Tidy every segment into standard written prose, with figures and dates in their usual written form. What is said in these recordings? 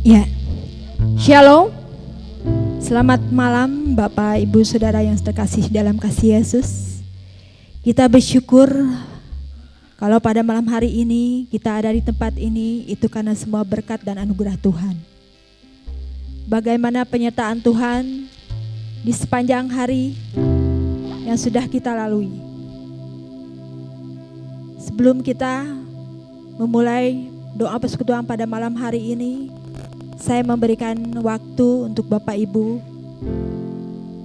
Ya, Shalom. Selamat malam Bapak, Ibu, Saudara yang terkasih dalam kasih Yesus. Kita bersyukur kalau pada malam hari ini kita ada di tempat ini, itu karena semua berkat dan anugerah Tuhan. Bagaimana penyertaan Tuhan di sepanjang hari yang sudah kita lalui. Sebelum kita memulai doa persekutuan pada malam hari ini, saya memberikan waktu untuk Bapak Ibu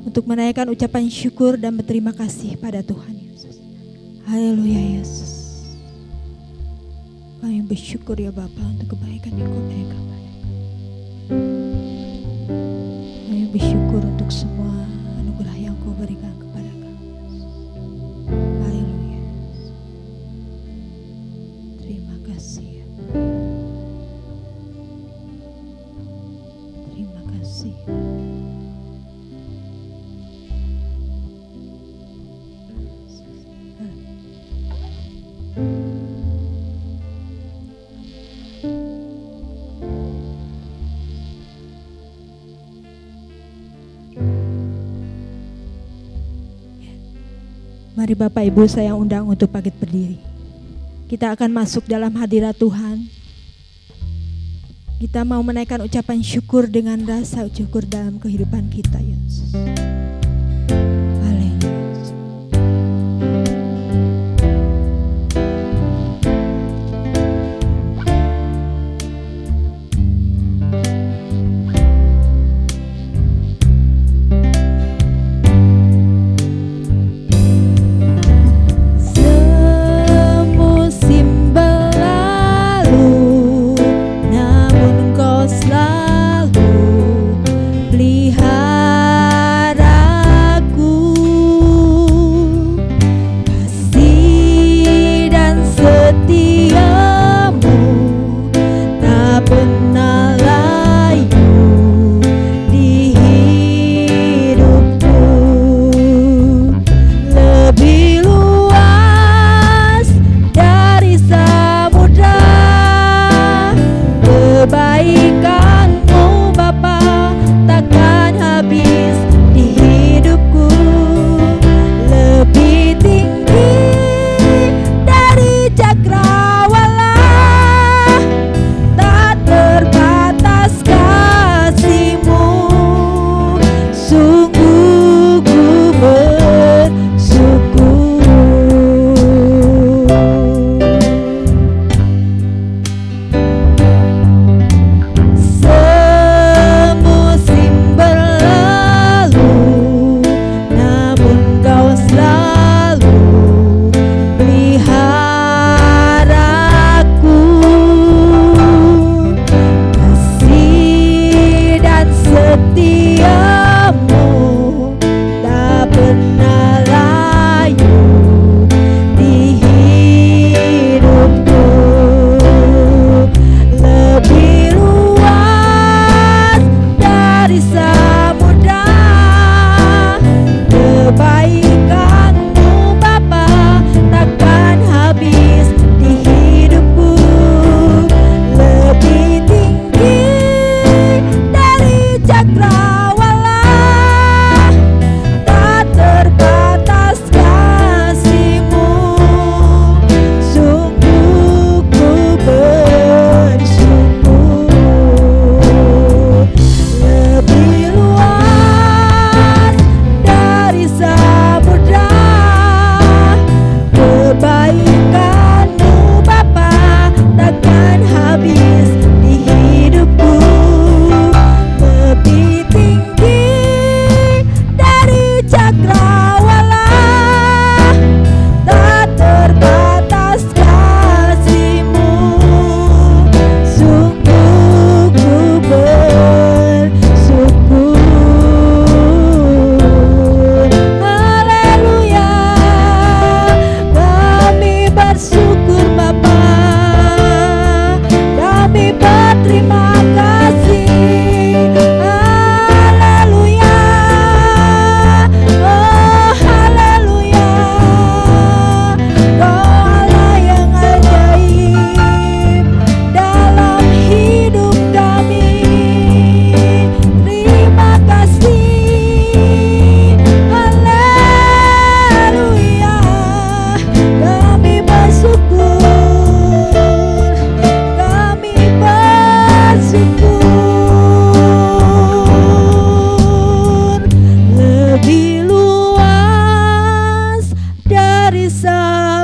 untuk menaikkan ucapan syukur dan berterima kasih pada Tuhan Yesus. Haleluya Yesus. Kami bersyukur ya Bapa untuk kebaikan yang Kau berikan. Kami bersyukur untuk semua anugerah yang Kau berikan kepada kami. Haleluya. Terima kasih ya. Terima kasih. Mari Bapak Ibu saya undang untuk bangkit berdiri. Kita akan masuk dalam hadirat Tuhan. Kita mau menaikkan ucapan syukur dengan rasa syukur dalam kehidupan kita, Yesus. Haleluya. Semusim berlalu, namun Kau selalu pelihara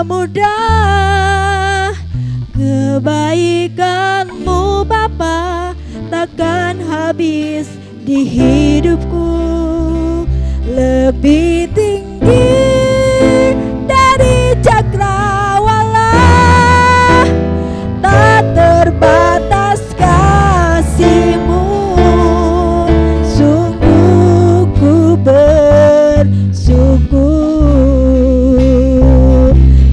mudah. Kebaikan-Mu Bapa takkan habis di hidupku, lebih tinggi dari cakrawala, tak terbatas kasih-Mu. Sungguh ku bersyukur,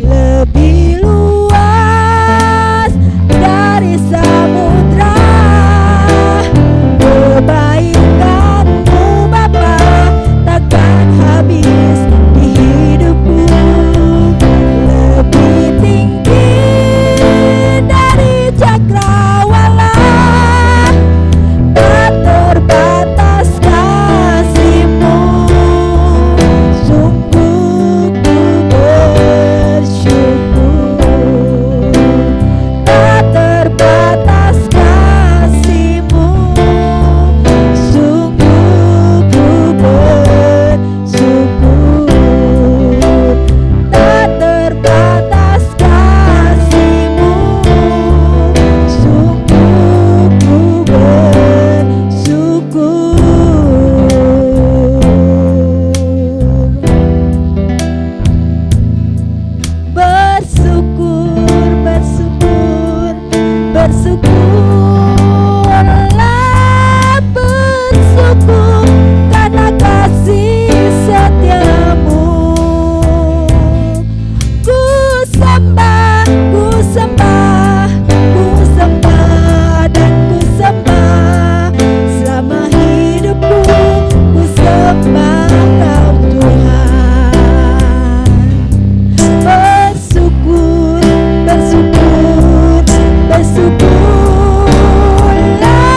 lebih luas dari samudra. Kebaikan-Mu Bapa takkan habis di hidupku, lebih tinggi dari cakrawala, tak terbatas kasih-Mu. Sungguh ku bersyukur, tak terbatas kasih-Mu. Sungguh ku bersyukur, tak terbatas kasih-Mu. Sungguh ku bersyukur. Bersyukurlah, bersyukur karena kasih setia-Mu. Ku sembah, ku sembah, ku sembah dan ku sembah selama hidupku. Ku sembah Kau Tuhan. Bersyukur, bersyukur, bersyukurlah, bersyukur karena kasih setia-Mu.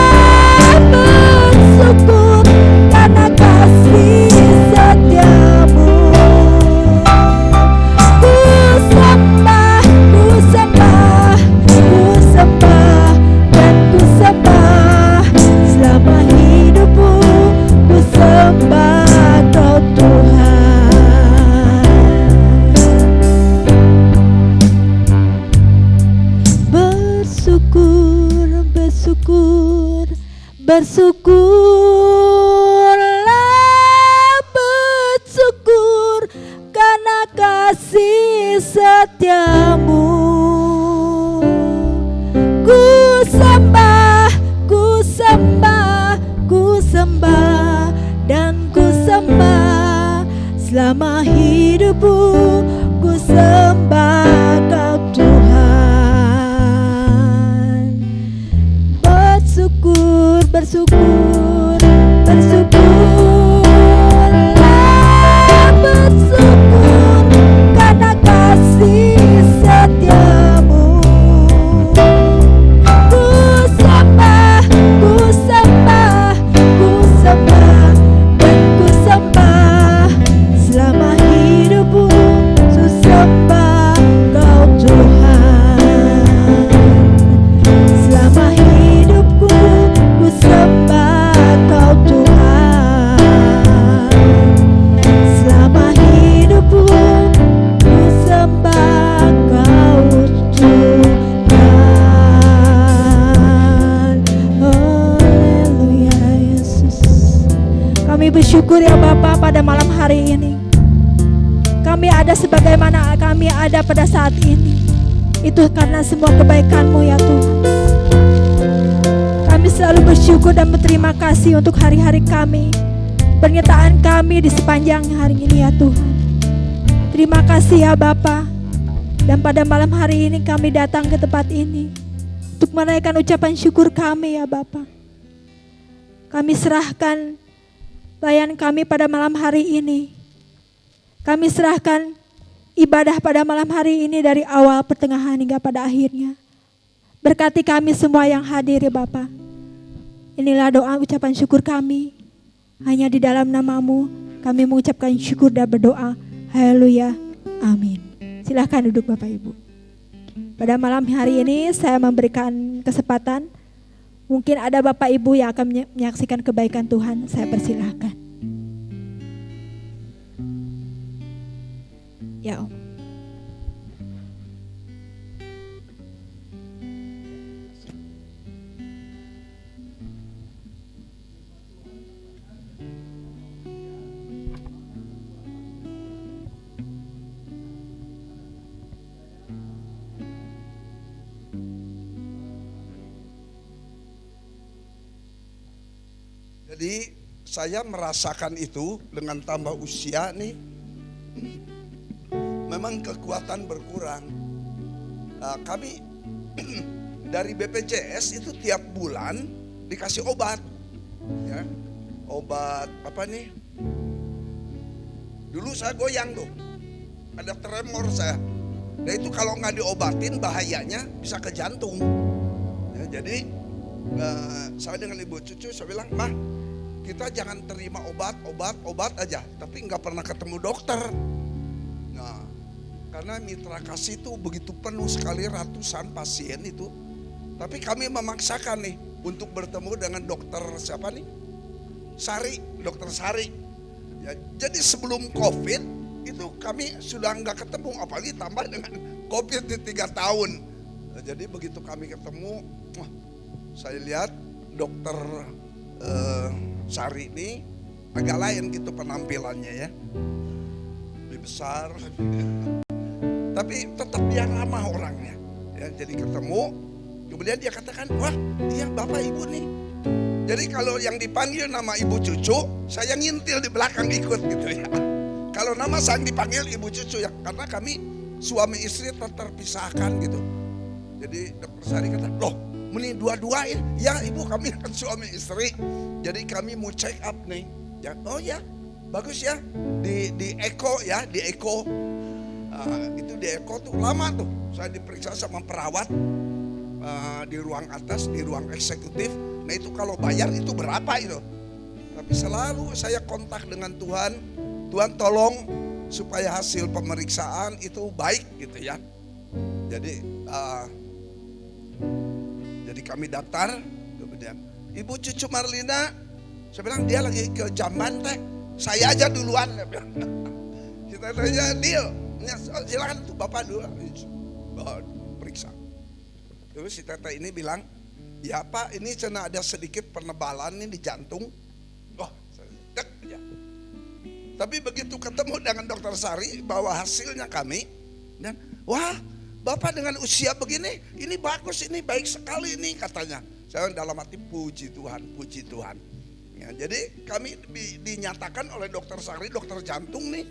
Ku sembah, ku sembah, ku sembah dan ku sembah selama hidupku. Ku sembah Kau Tuhan. Bersyukur, bersyukur, bersyukurlah, bersyukur karena kasih setia-Mu. Ku sembah, ku sembah, ku sembah dan ku sembah selama hidupku. Ku sembah Kau Tuhan. Bersyukur, bersyukur, bersyukurlah, bersyukur karena kasih setia-Mu. Ku sembah, ku sembah, ku sembah dan ku sembah selama hidupku. Ku sembah Kau Tuhan. Selama hidupku ku sembah Kau Tuhan. Selama hidupku ku sembah Kau Tuhan. Haleluya Yesus. Kami bersyukur ya Bapa pada malam hari ini. Kami ada sebagaimana kami ada pada saat ini. Itu karena semua kebaikan-Mu ya Tuhan. Kami selalu bersyukur dan berterima kasih untuk hari-hari kami, penyertaan kami di sepanjang hari ini ya Tuhan. Terima kasih ya Bapa. Dan pada malam hari ini kami datang ke tempat ini untuk menaikkan ucapan syukur kami ya Bapa. Kami serahkan layan kami pada malam hari ini. Kami serahkan ibadah pada malam hari ini dari awal, pertengahan hingga pada akhirnya. Berkati kami semua yang hadir ya Bapa. Inilah doa ucapan syukur kami. Hanya di dalam nama-Mu kami mengucapkan syukur dan berdoa. Haleluya. Amin. Silahkan duduk Bapak Ibu. Pada malam hari ini saya memberikan kesempatan. Mungkin ada Bapak Ibu yang akan menyaksikan kebaikan Tuhan. Saya persilahkan. Ya Om. Jadi saya merasakan itu dengan tambah usia nih, memang kekuatan berkurang. Kami dari BPJS itu tiap bulan dikasih obat, ya, obat apa nih? Dulu saya goyang tuh, ada tremor saya. Nah itu kalau nggak diobatin bahayanya bisa ke jantung. Ya, jadi saya dengan ibu cucu saya bilang, mah kita jangan terima obat aja, tapi nggak pernah ketemu dokter. Nah, karena mitra kasih itu begitu penuh sekali, ratusan pasien itu. Tapi kami memaksakan nih untuk bertemu dengan dokter siapa nih? Dokter Sari. Ya, jadi sebelum COVID itu kami sudah nggak ketemu, apalagi tambah dengan COVID di 3 tahun. Nah, jadi begitu kami ketemu, saya lihat dokter Sari ini agak lain gitu penampilannya ya, lebih besar, tapi tetap dia ramah orangnya. Ya, jadi ketemu, kemudian dia katakan, wah iya bapak ibu nih. Jadi kalau yang dipanggil nama ibu cucu, saya ngintil di belakang ikut gitu ya. Kalau nama saya dipanggil ibu cucu ya, karena kami suami istri terpisahkan gitu. Jadi dokter Sari kata, loh ini dua-duain, ya ibu kami kan suami istri. Jadi kami mau check up nih. Ya, oh ya bagus ya, di Eko ya, di Eko. Itu di Eko tuh lama tuh, saya diperiksa sama perawat di ruang atas, di ruang eksekutif. Nah itu kalau bayar itu berapa itu. Tapi selalu saya kontak dengan Tuhan, Tuhan tolong supaya hasil pemeriksaan itu baik gitu ya. Jadi kami daftar, kemudian ibu cucu Marlina, saya bilang dia lagi ke Jamban teh, saya aja duluan. Kita tanya deal, silakan tuh bapak dulu, periksa. Terus si tete ini bilang, ya pak ini cina ada sedikit penebalan nih di jantung. Wah, dek ya. Tapi begitu ketemu dengan dokter Sari bawa hasilnya kami, dan wah bapak dengan usia begini, ini bagus, ini baik sekali ini katanya. Saya dalam hati puji Tuhan. Ya, jadi kami dinyatakan oleh dokter Sari, dokter jantung nih,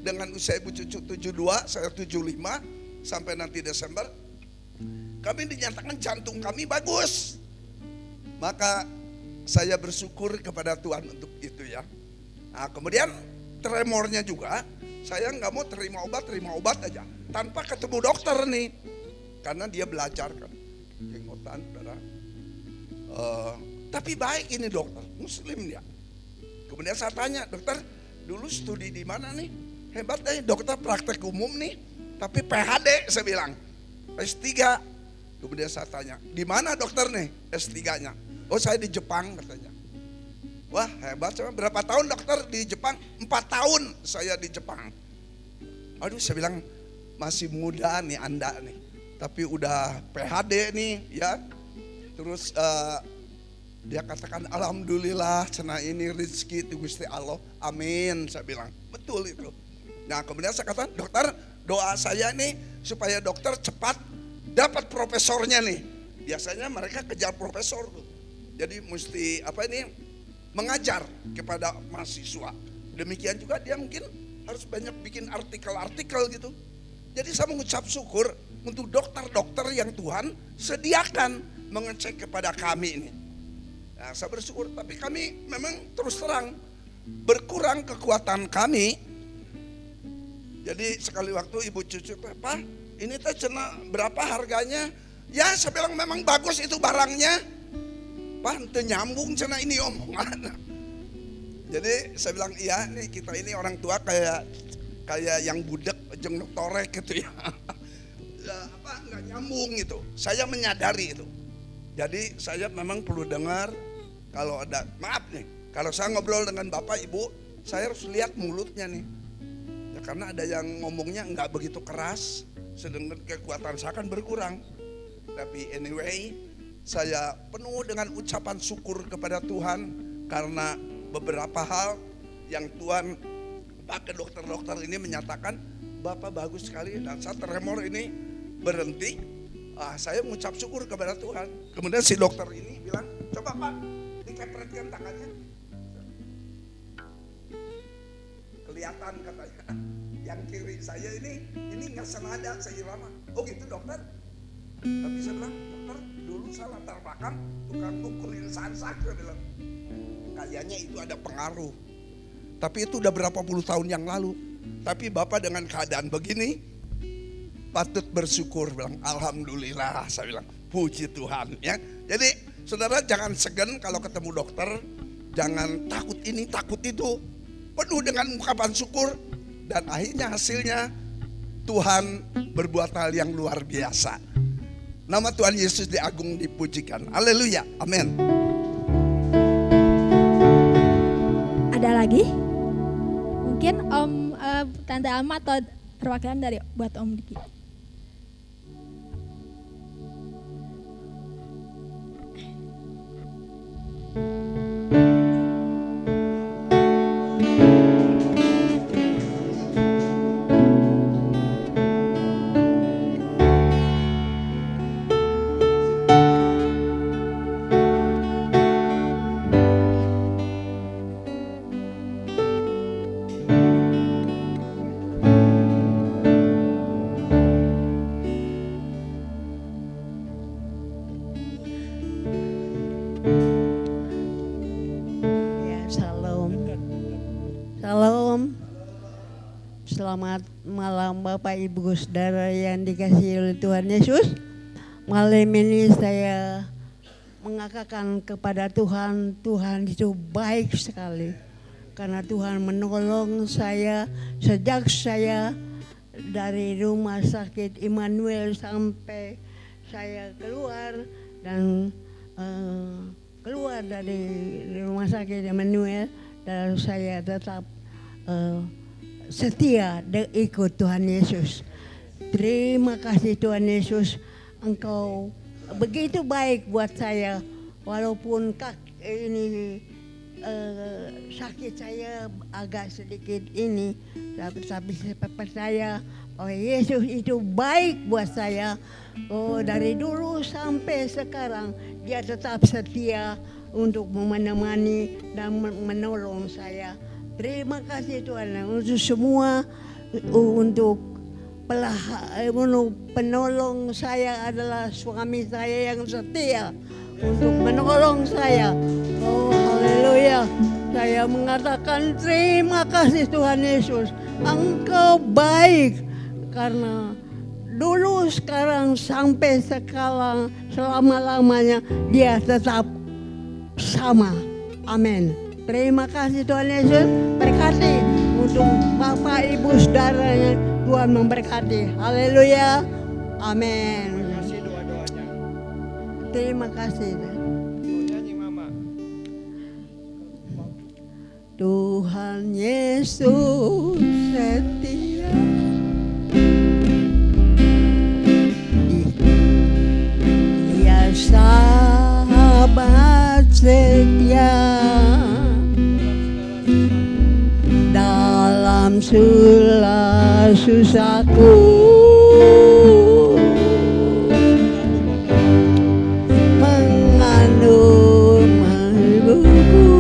dengan usia ibu cucu 72, saya 75, sampai nanti Desember, kami dinyatakan jantung kami bagus. Maka saya bersyukur kepada Tuhan untuk itu ya. Nah, kemudian tremornya juga, saya nggak mau terima obat aja tanpa ketemu dokter nih, karena dia belajar kan, jenggotan, tapi baik ini dokter, muslim ya. Kemudian saya tanya, dokter dulu studi di mana nih? Hebat deh dokter praktek umum nih, tapi PhD saya bilang, S3. Kemudian saya tanya, di mana dokter nih S3-nya? Oh saya di Jepang katanya. Wah hebat, berapa tahun dokter di Jepang? 4 tahun saya di Jepang. Aduh saya bilang, masih muda nih Anda nih, tapi udah PhD nih ya. Terus dia katakan alhamdulillah cena ini rezeki itu Gusti Allah, amin. Saya bilang betul itu. Nah kemudian saya katakan, dokter doa saya nih supaya dokter cepat dapat profesornya nih. Biasanya mereka kejar profesor tuh. Jadi mesti mengajar kepada mahasiswa. Demikian juga dia mungkin harus banyak bikin artikel-artikel gitu. Jadi saya mengucap syukur untuk dokter-dokter yang Tuhan sediakan mengecek kepada kami ini. Nah, saya bersyukur, tapi kami memang terus terang berkurang kekuatan kami. Jadi sekali waktu ibu cucu, Pak ini teh cena berapa harganya? Ya saya bilang memang bagus itu barangnya. Pak itu nyambung cena ini omongan. Jadi saya bilang iya nih kita ini orang tua kayak yang budak jenglok torek gitu ya. Nggak nyambung gitu. Saya menyadari itu. Jadi saya memang perlu dengar kalau ada, maaf nih, kalau saya ngobrol dengan bapak ibu, saya harus lihat mulutnya nih. Ya karena ada yang ngomongnya nggak begitu keras, sedangkan kekuatan saya kan berkurang. Tapi anyway, saya penuh dengan ucapan syukur kepada Tuhan karena beberapa hal yang Tuhan pakai dokter-dokter ini menyatakan Bapak bagus sekali, dan saat tremor ini berhenti. Saya mengucap syukur kepada Tuhan. Kemudian si dokter ini bilang, coba Pak dikepretkan tangannya. kelihatan katanya. Yang kiri saya ini nggak senada seirama. Oh gitu dokter. Tapi saya bilang, dokter dulu saya latar belakang tukang ngukulin sansak, saya bilang. Kayaknya itu ada pengaruh. Tapi itu udah berapa puluh tahun yang lalu. Tapi Bapak dengan keadaan begini, patut bersyukur, bilang alhamdulillah, saya bilang puji Tuhan ya. Jadi saudara jangan segan kalau ketemu dokter, jangan takut ini takut itu, penuh dengan ungkapan syukur dan akhirnya hasilnya Tuhan berbuat hal yang luar biasa. Nama Tuhan Yesus diagung dipujikan. Haleluya, amin. Ada lagi? Mungkin Tante Alma atau perwakilan dari buat Om Diki. Selamat malam Bapak Ibu Saudara yang dikasihi oleh Tuhan Yesus. Malam ini saya mengatakan kepada Tuhan, Tuhan itu baik sekali. Karena Tuhan menolong saya sejak saya dari rumah sakit Immanuel sampai saya keluar dan keluar dari rumah sakit Immanuel, dan saya tetap setia ikut Tuhan Yesus. Terima kasih Tuhan Yesus, Engkau begitu baik buat saya. Walaupun ini sakit saya agak sedikit ini, tapi saya percaya bahwa Yesus itu baik buat saya. Oh, dari dulu sampai sekarang Dia tetap setia untuk menemani dan menolong saya. Terima kasih Tuhan untuk semua, untuk penolong saya adalah suami saya yang setia untuk menolong saya. Oh haleluya, saya mengatakan terima kasih Tuhan Yesus, Engkau baik. Karena dulu, sekarang, sampai sekarang, selama-lamanya Dia tetap sama. Amin. Terima kasih Tuhan Yesus, berkati untuk Bapak Ibu saudaranya, Tuhan memberkati. Haleluya, amin. Terima kasih doa-doanya. Terima kasih. Nyanyi Mama. Tuhan Yesus setia, Dia sahabat setia. Dalam segala susahku, mengandung ibuku,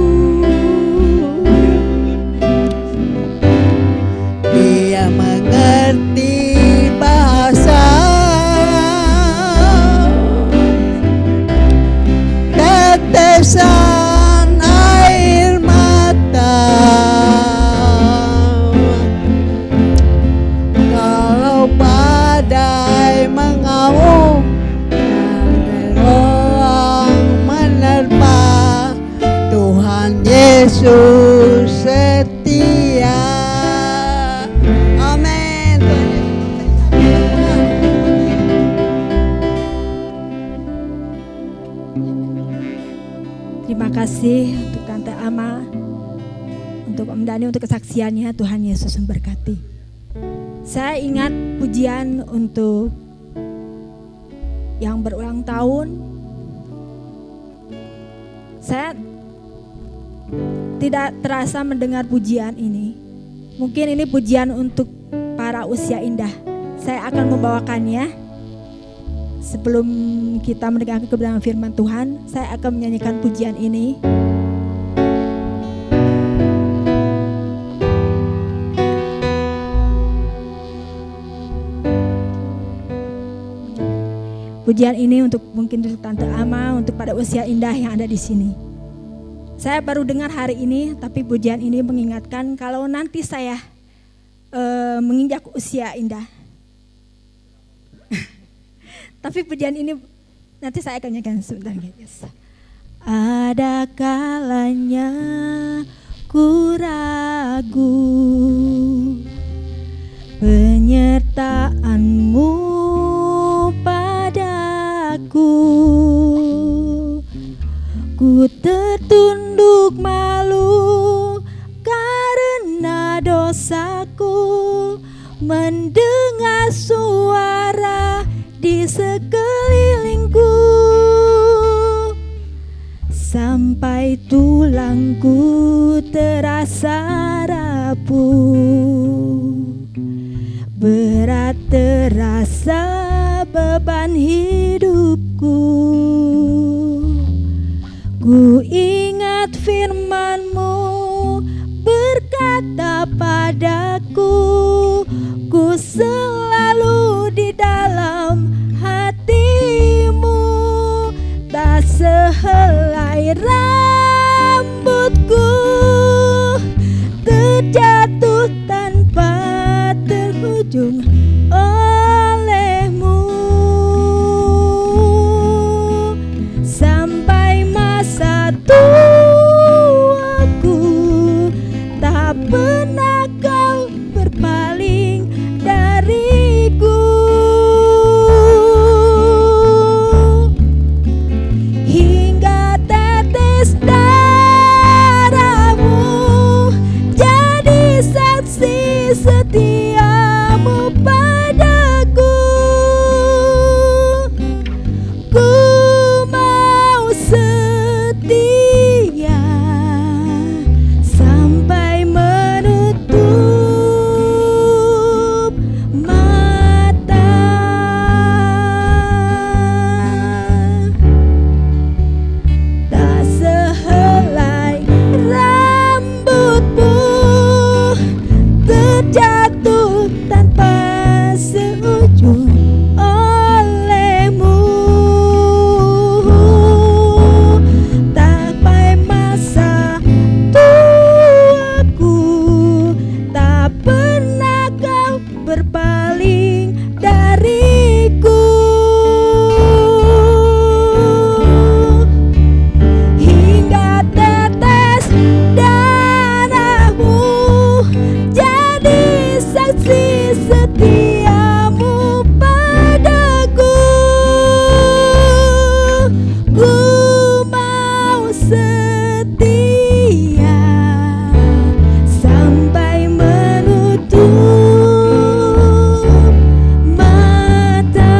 Dia mengerti bahasa tetesan air mata. Kalau badai mengamuk dan orang menerpa, Tuhan Yesus setia. Amin. Terima kasih untuk Tante Ama, untuk Om Dani, untuk kesaksiannya. Tuhan Yesus memberkati. Saya ingat pujian untuk yang berulang tahun. Saya tidak terasa mendengar pujian ini. Mungkin ini pujian untuk para usia indah. Saya akan membawakannya. Sebelum kita mendengarkan kebenaran firman Tuhan, saya akan menyanyikan pujian ini. Pujian ini untuk mungkin untuk Tante Ama, untuk pada usia indah yang ada di sini. Saya baru dengar hari ini, tapi pujian ini mengingatkan kalau nanti saya menginjak usia indah. Tapi pujian ini nanti saya akan nyanyikan sebentar, guys. Ada kalanya ku ragu penyertaan-Mu padaku, ku tertunduk malu karena dosaku, mendengar suara di sekelilingku, sampai tulangku terasa rapuh, berat terasa beban hidupku. Ku ingat firman-Mu berkata padaku, ku selalu di dalam hati-Mu, tak sehelai rambutku terjatuh tanpa terhujung oleh-Mu, sampai masa tuaku tak pernah Kau berpaling dariku. Hingga tetes darah-Mu jadi saksi setia-Mu padaku. Ku mau setia sampai menutup mata. Tak sehelai rambut-Mu terjatuh tanpa seujung oleh-Mu, sampai masa tuaku tak pernah Kau berpaling dariku. Hingga tetes darah-Mu jadi saksi setia-Mu padaku. Ku mau setia sampai menutup mata.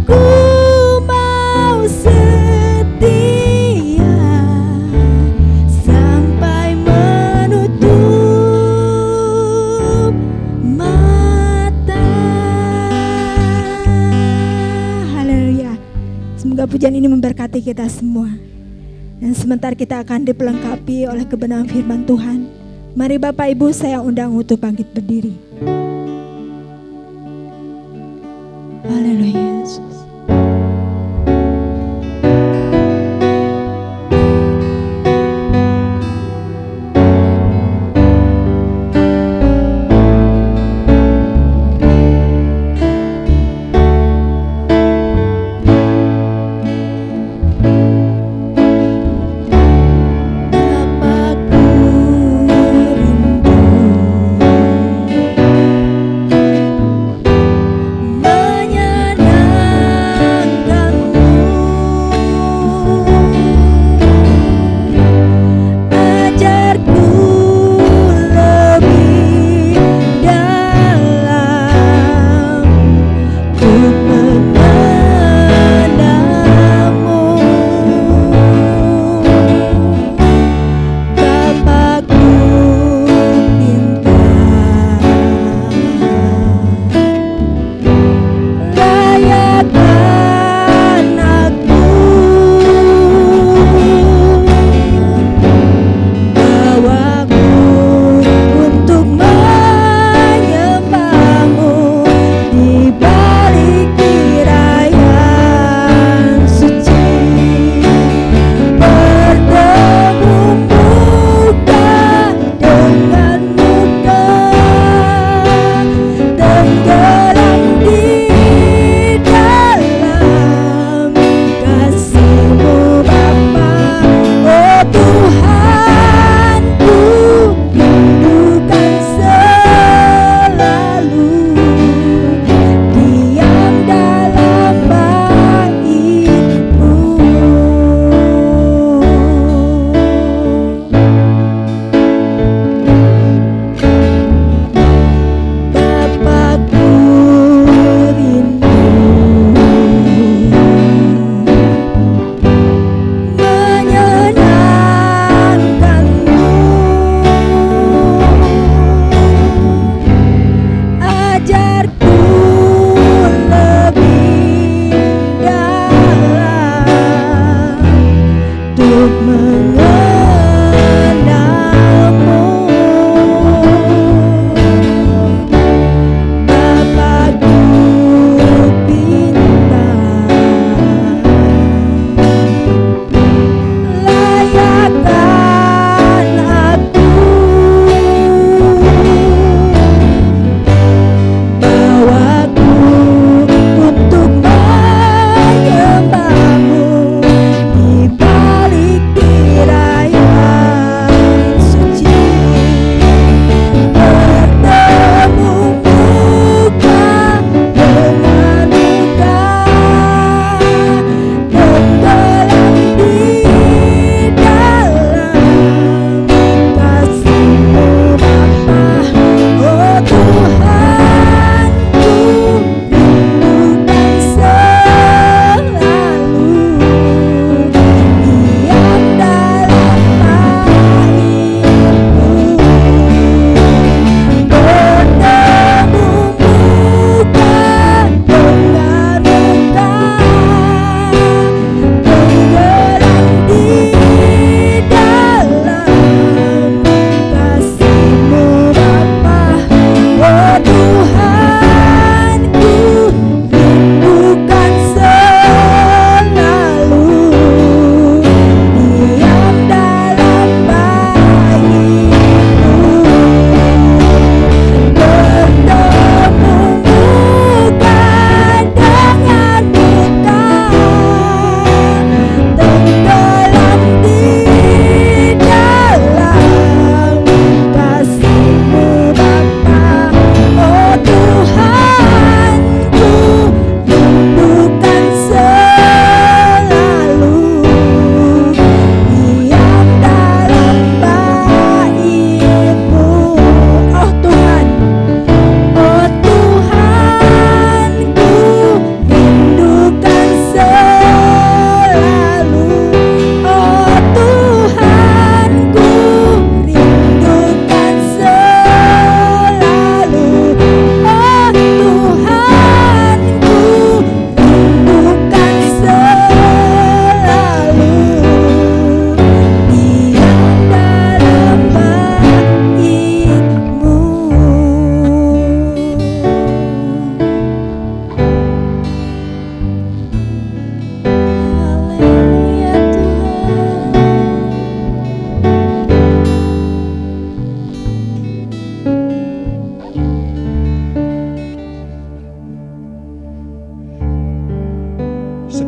Ku mau setia sampai menutup mata. Haleluya. Semoga pujian ini memberkati kita semua. Dan sebentar kita akan dipelengkapi oleh kebenaran firman Tuhan. Mari Bapak Ibu saya undang untuk bangkit berdiri. Haleluya Yesus. Menyenangkan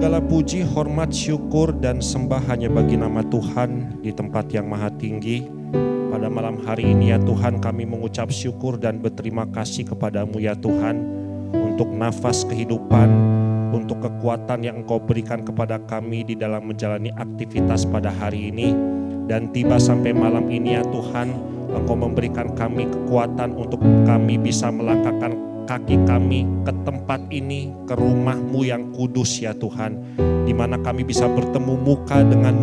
Segala puji, hormat, syukur, dan sembah hanya bagi nama Tuhan di tempat yang maha tinggi. Pada malam hari ini ya Tuhan, kami mengucap syukur dan berterima kasih kepadamu ya Tuhan, untuk nafas kehidupan, untuk kekuatan yang Engkau berikan kepada kami di dalam menjalani aktivitas pada hari ini. Dan tiba sampai malam ini ya Tuhan, Engkau memberikan kami kekuatan untuk kami bisa melangkahkan kaki kami ke tempat ini, ke rumah-Mu yang kudus ya Tuhan, di mana kami bisa bertemu muka dengan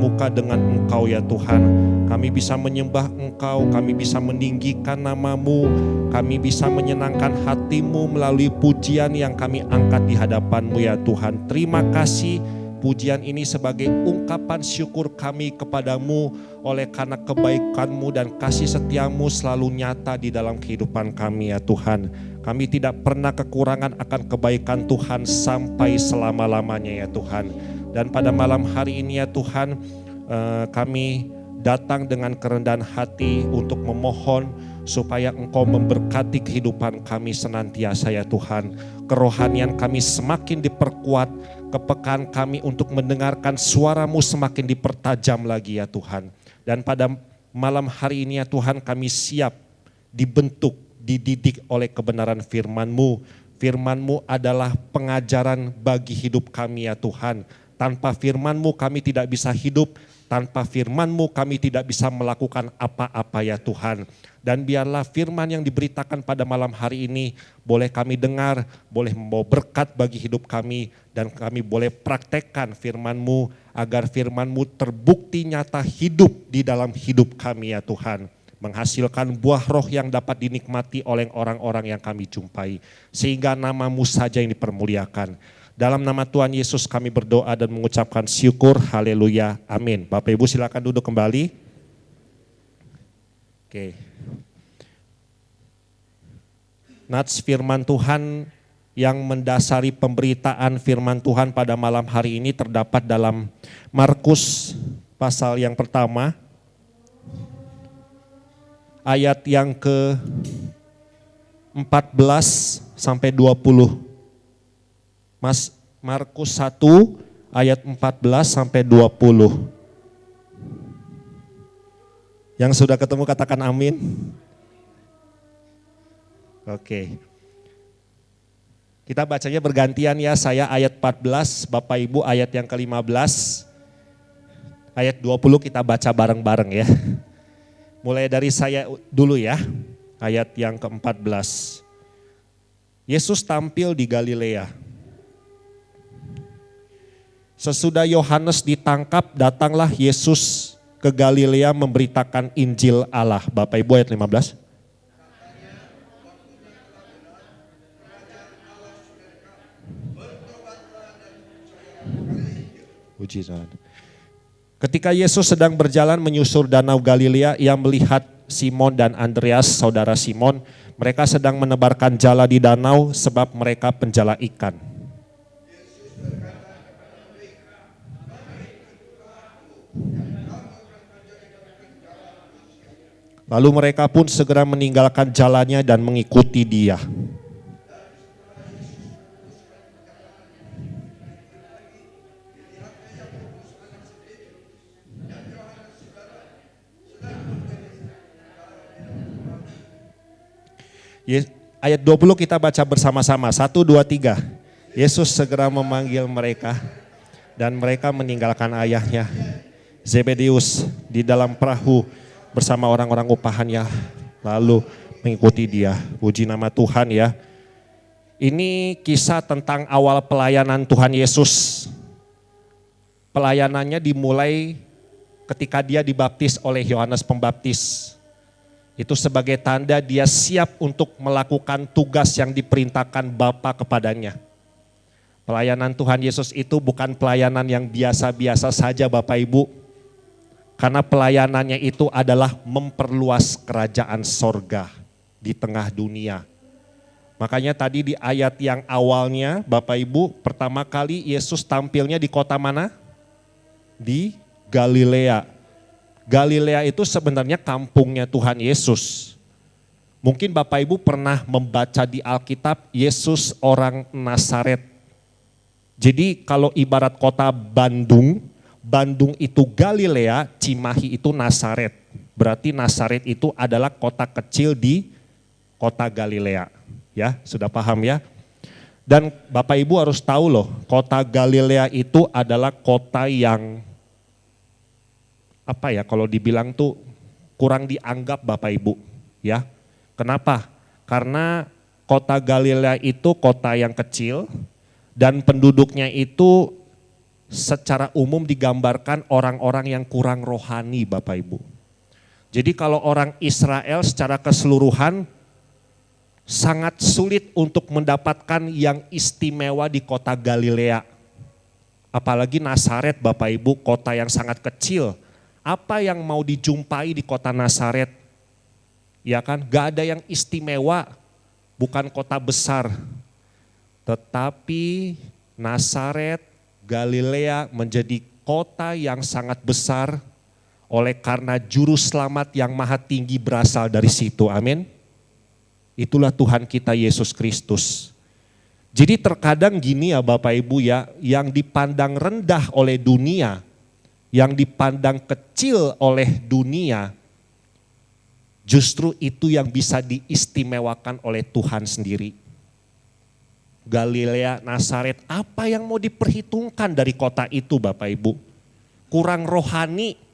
Engkau ya Tuhan. Kami bisa menyembah Engkau, kami bisa meninggikan nama-Mu, kami bisa menyenangkan hati-Mu melalui pujian yang kami angkat di hadapan-Mu ya Tuhan. Terima kasih, pujian ini sebagai ungkapan syukur kami kepadamu oleh karena kebaikan-Mu dan kasih setia-Mu selalu nyata di dalam kehidupan kami ya Tuhan. Kami tidak pernah kekurangan akan kebaikan Tuhan sampai selama-lamanya ya Tuhan. Dan pada malam hari ini ya Tuhan, kami datang dengan kerendahan hati untuk memohon supaya Engkau memberkati kehidupan kami senantiasa ya Tuhan. Kerohanian kami semakin diperkuat, kepekaan kami untuk mendengarkan suara-Mu semakin dipertajam lagi ya Tuhan. Dan pada malam hari ini ya Tuhan, kami siap dibentuk, dididik oleh kebenaran firman-Mu. Firman-Mu adalah pengajaran bagi hidup kami ya Tuhan. Tanpa firman-Mu kami tidak bisa hidup, tanpa firman-Mu kami tidak bisa melakukan apa-apa ya Tuhan. Dan biarlah firman yang diberitakan pada malam hari ini boleh kami dengar, boleh membawa berkat bagi hidup kami, dan kami boleh praktekkan firman-Mu agar firman-Mu terbukti nyata hidup di dalam hidup kami ya Tuhan. Menghasilkan buah roh yang dapat dinikmati oleh orang-orang yang kami jumpai. Sehingga nama-Mu saja yang dipermuliakan. Dalam nama Tuhan Yesus kami berdoa dan mengucapkan syukur, haleluya, amin. Bapak Ibu silakan duduk kembali. Oke. Nats firman Tuhan yang mendasari pemberitaan firman Tuhan pada malam hari ini terdapat dalam Markus pasal yang pertama, ayat yang ke-14 sampai 20. Markus 1 ayat 14 sampai 20. Yang sudah ketemu katakan amin. Oke. Kita bacanya bergantian ya, saya ayat 14, Bapak Ibu ayat yang ke-15. Ayat 20 kita baca bareng-bareng ya. Mulai dari saya dulu ya, ayat yang ke-14. Yesus tampil di Galilea. Sesudah Yohanes ditangkap, datanglah Yesus ke Galilea memberitakan Injil Allah. Bapak Ibu ayat 15. Puji Tuhan. Ketika Yesus sedang berjalan menyusur danau Galilea, ia melihat Simon dan Andreas, saudara Simon. Mereka sedang menebarkan jala di danau sebab mereka penjala ikan. Lalu mereka pun segera meninggalkan jalannya dan mengikuti dia. Ayat 20 kita baca bersama-sama. 1, 2, 3. Yesus segera memanggil mereka dan mereka meninggalkan ayahnya Zebedeus di dalam perahu bersama orang-orang upahannya, lalu mengikuti dia. Puji nama Tuhan ya. Ini kisah tentang awal pelayanan Tuhan Yesus. Pelayanannya dimulai ketika dia dibaptis oleh Yohanes Pembaptis. Itu sebagai tanda dia siap untuk melakukan tugas yang diperintahkan Bapa kepadanya. Pelayanan Tuhan Yesus itu bukan pelayanan yang biasa-biasa saja Bapak Ibu. Karena pelayanannya itu adalah memperluas kerajaan sorga di tengah dunia. Makanya tadi di ayat yang awalnya Bapak Ibu, pertama kali Yesus tampilnya di kota mana? Di Galilea. Galilea itu sebenarnya kampungnya Tuhan Yesus. Mungkin Bapak Ibu pernah membaca di Alkitab Yesus orang Nazaret. Jadi kalau ibarat kota Bandung, Bandung itu Galilea, Cimahi itu Nazaret. Berarti Nazaret itu adalah kota kecil di kota Galilea. Ya, sudah paham ya? Dan Bapak Ibu harus tahu loh, kota Galilea itu adalah kota yang apa ya, kalau dibilang tuh kurang dianggap Bapak Ibu, ya. Kenapa? Karena kota Galilea itu kota yang kecil dan penduduknya itu secara umum digambarkan orang-orang yang kurang rohani Bapak Ibu. Jadi kalau orang Israel secara keseluruhan sangat sulit untuk mendapatkan yang istimewa di kota Galilea. Apalagi Nazaret Bapak Ibu, kota yang sangat kecil. Apa yang mau dijumpai di kota Nazaret? Ya kan, gak ada yang istimewa, bukan kota besar. Tetapi Nazaret, Galilea menjadi kota yang sangat besar oleh karena juru selamat yang maha tinggi berasal dari situ, amin. Itulah Tuhan kita Yesus Kristus. Jadi terkadang gini ya Bapak Ibu ya, yang dipandang rendah oleh dunia, yang dipandang kecil oleh dunia, justru itu yang bisa diistimewakan oleh Tuhan sendiri. Galilea, Nazaret, apa yang mau diperhitungkan dari kota itu Bapak Ibu? Kurang rohani.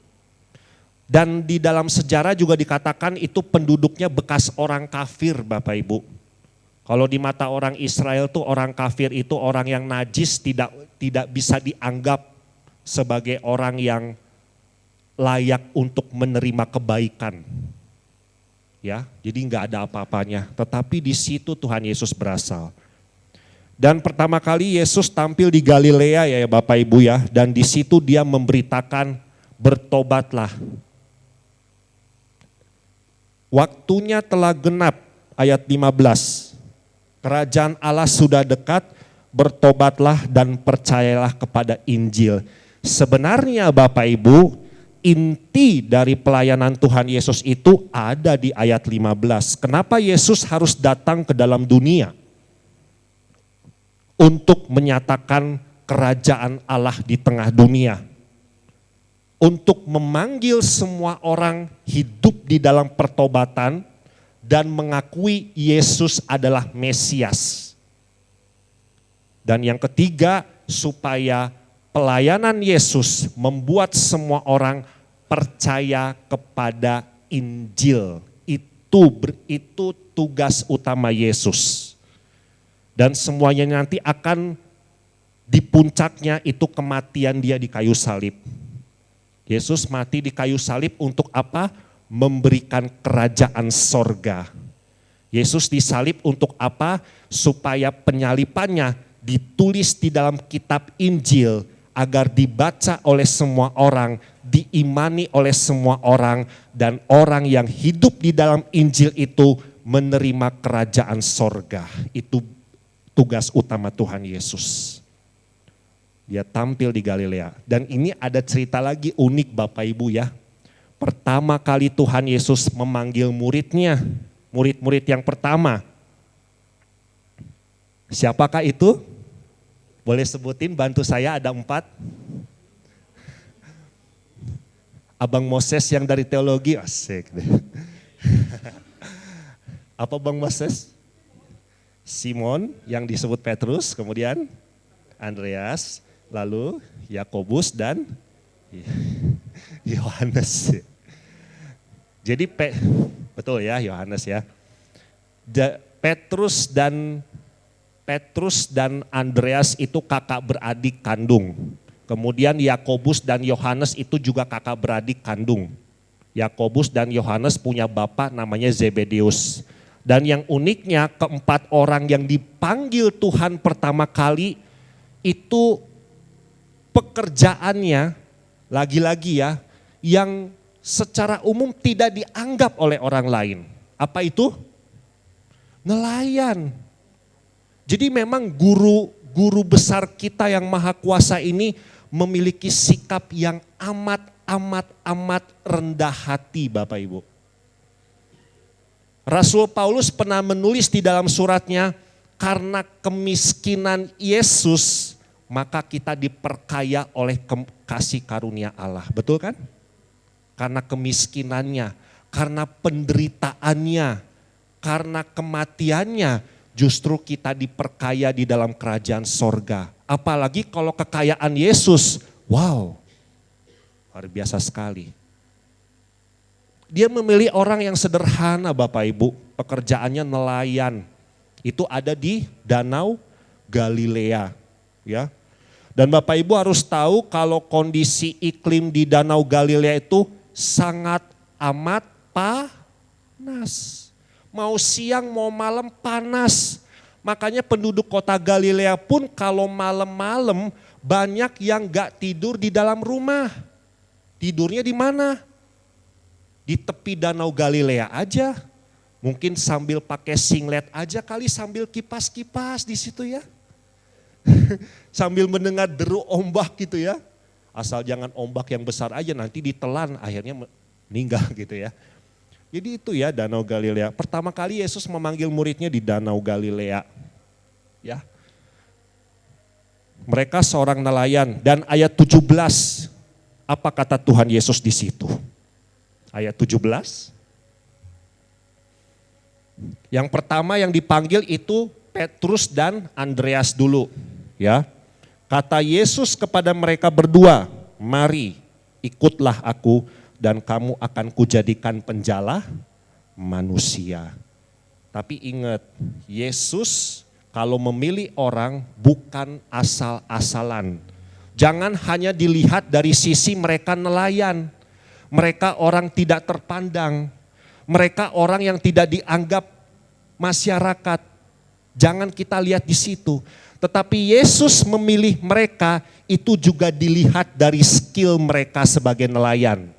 Dan di dalam sejarah juga dikatakan itu penduduknya bekas orang kafir Bapak Ibu. Kalau di mata orang Israel tuh orang kafir itu orang yang najis, tidak bisa dianggap sebagai orang yang layak untuk menerima kebaikan. Ya, jadi nggak ada apa-apanya. Tetapi di situ Tuhan Yesus berasal. Dan pertama kali Yesus tampil di Galilea ya Bapak Ibu ya, dan di situ dia memberitakan bertobatlah. Waktunya telah genap, ayat 15. Kerajaan Allah sudah dekat, bertobatlah dan percayalah kepada Injil. Sebenarnya Bapak Ibu, inti dari pelayanan Tuhan Yesus itu ada di ayat 15. Kenapa Yesus harus datang ke dalam dunia? Untuk menyatakan kerajaan Allah di tengah dunia. Untuk memanggil semua orang hidup di dalam pertobatan dan mengakui Yesus adalah Mesias. Dan yang ketiga, supaya pelayanan Yesus membuat semua orang percaya kepada Injil. Itu tugas utama Yesus. Dan semuanya nanti akan di puncaknya itu kematian dia di kayu salib. Yesus mati di kayu salib untuk apa? Memberikan kerajaan sorga. Yesus disalib untuk apa? Supaya penyalipannya ditulis di dalam kitab Injil agar dibaca oleh semua orang, diimani oleh semua orang, dan orang yang hidup di dalam Injil itu menerima kerajaan sorga. Itu tugas utama Tuhan Yesus. Dia tampil di Galilea. Dan ini ada cerita lagi unik Bapak Ibu ya. Pertama kali Tuhan Yesus memanggil muridnya, murid-murid yang pertama. Siapakah itu? Boleh sebutin, bantu saya, ada 4. Abang Moses yang dari teologi, asik deh. Apa Bang Moses? Simon yang disebut Petrus, kemudian Andreas, lalu Yakobus dan Yohanes. Jadi betul ya Yohanes ya. Petrus dan Andreas itu kakak beradik kandung. Kemudian Yakobus dan Yohanes itu juga kakak beradik kandung. Yakobus dan Yohanes punya bapak namanya Zebedeus. Dan yang uniknya keempat orang yang dipanggil Tuhan pertama kali itu pekerjaannya lagi-lagi ya yang secara umum tidak dianggap oleh orang lain. Apa itu? Nelayan. Jadi memang guru besar kita yang maha kuasa ini memiliki sikap yang amat rendah hati Bapak Ibu. Rasul Paulus pernah menulis di dalam suratnya, karena kemiskinan Yesus maka kita diperkaya oleh kasih karunia Allah. Betul kan? Karena kemiskinannya, karena penderitaannya, karena kematiannya, justru kita diperkaya di dalam kerajaan sorga. Apalagi kalau kekayaan Yesus, wow, luar biasa sekali. Dia memilih orang yang sederhana Bapak Ibu, pekerjaannya nelayan. Itu ada di Danau Galilea, ya. Dan Bapak Ibu harus tahu kalau kondisi iklim di Danau Galilea itu sangat amat panas. Mau siang mau malam panas. Makanya penduduk kota Galilea pun kalau malam-malam banyak yang gak tidur di dalam rumah. Tidurnya di mana? Di tepi Danau Galilea aja. Mungkin sambil pakai singlet aja kali, sambil kipas-kipas di situ ya. Sambil mendengar deru ombak gitu ya. Asal jangan ombak yang besar aja, nanti ditelan akhirnya meninggal gitu ya. Jadi itu ya Danau Galilea. Pertama kali Yesus memanggil muridnya di Danau Galilea. Ya. Mereka seorang nelayan, dan ayat 17, apa kata Tuhan Yesus di situ? Ayat 17. Yang pertama yang dipanggil itu Petrus dan Andreas dulu, ya. Kata Yesus kepada mereka berdua, "Mari, ikutlah aku dan kamu akan kujadikan penjala manusia." Tapi ingat, Yesus kalau memilih orang bukan asal-asalan. Jangan hanya dilihat dari sisi mereka nelayan. Mereka orang tidak terpandang. Mereka orang yang tidak dianggap masyarakat. Jangan kita lihat di situ. Tetapi Yesus memilih mereka itu juga dilihat dari skill mereka sebagai nelayan.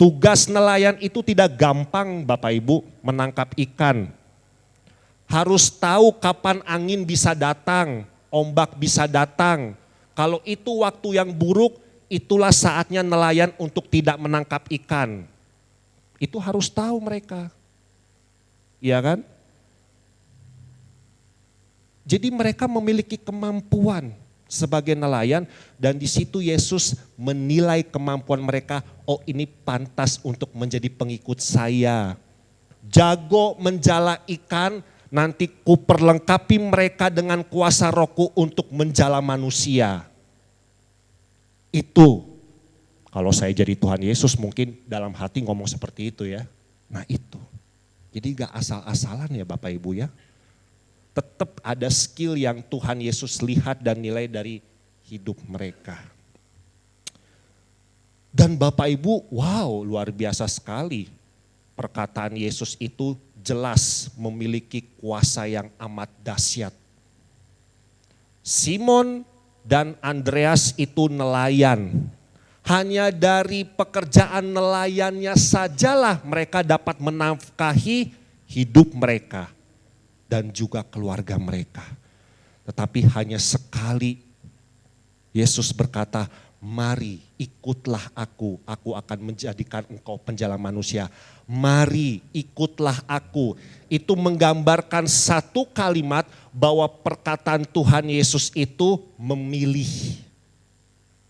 Tugas nelayan itu tidak gampang Bapak Ibu, menangkap ikan. Harus tahu kapan angin bisa datang, ombak bisa datang. Kalau itu waktu yang buruk, itulah saatnya nelayan untuk tidak menangkap ikan. Itu harus tahu mereka. Iya kan? Jadi mereka memiliki kemampuan sebagai nelayan, dan di situ Yesus menilai kemampuan mereka, oh ini pantas untuk menjadi pengikut saya. Jago menjala ikan, nanti ku perlengkapi mereka dengan kuasa Rohku untuk menjala manusia. Itu kalau saya jadi Tuhan Yesus mungkin dalam hati ngomong seperti itu ya. Nah itu. Jadi gak asal-asalan ya Bapak Ibu ya. Tetap ada skill yang Tuhan Yesus lihat dan nilai dari hidup mereka. Dan Bapak Ibu, wow luar biasa sekali. Perkataan Yesus itu jelas memiliki kuasa yang amat dahsyat. Simon dan Andreas itu nelayan. Hanya dari pekerjaan nelayannya sajalah mereka dapat menafkahi hidup mereka dan juga keluarga mereka. Tetapi hanya sekali Yesus berkata, "Mari ikutlah aku akan menjadikan engkau penjala manusia. Mari ikutlah aku." Itu menggambarkan satu kalimat bahwa perkataan Tuhan Yesus itu memilih.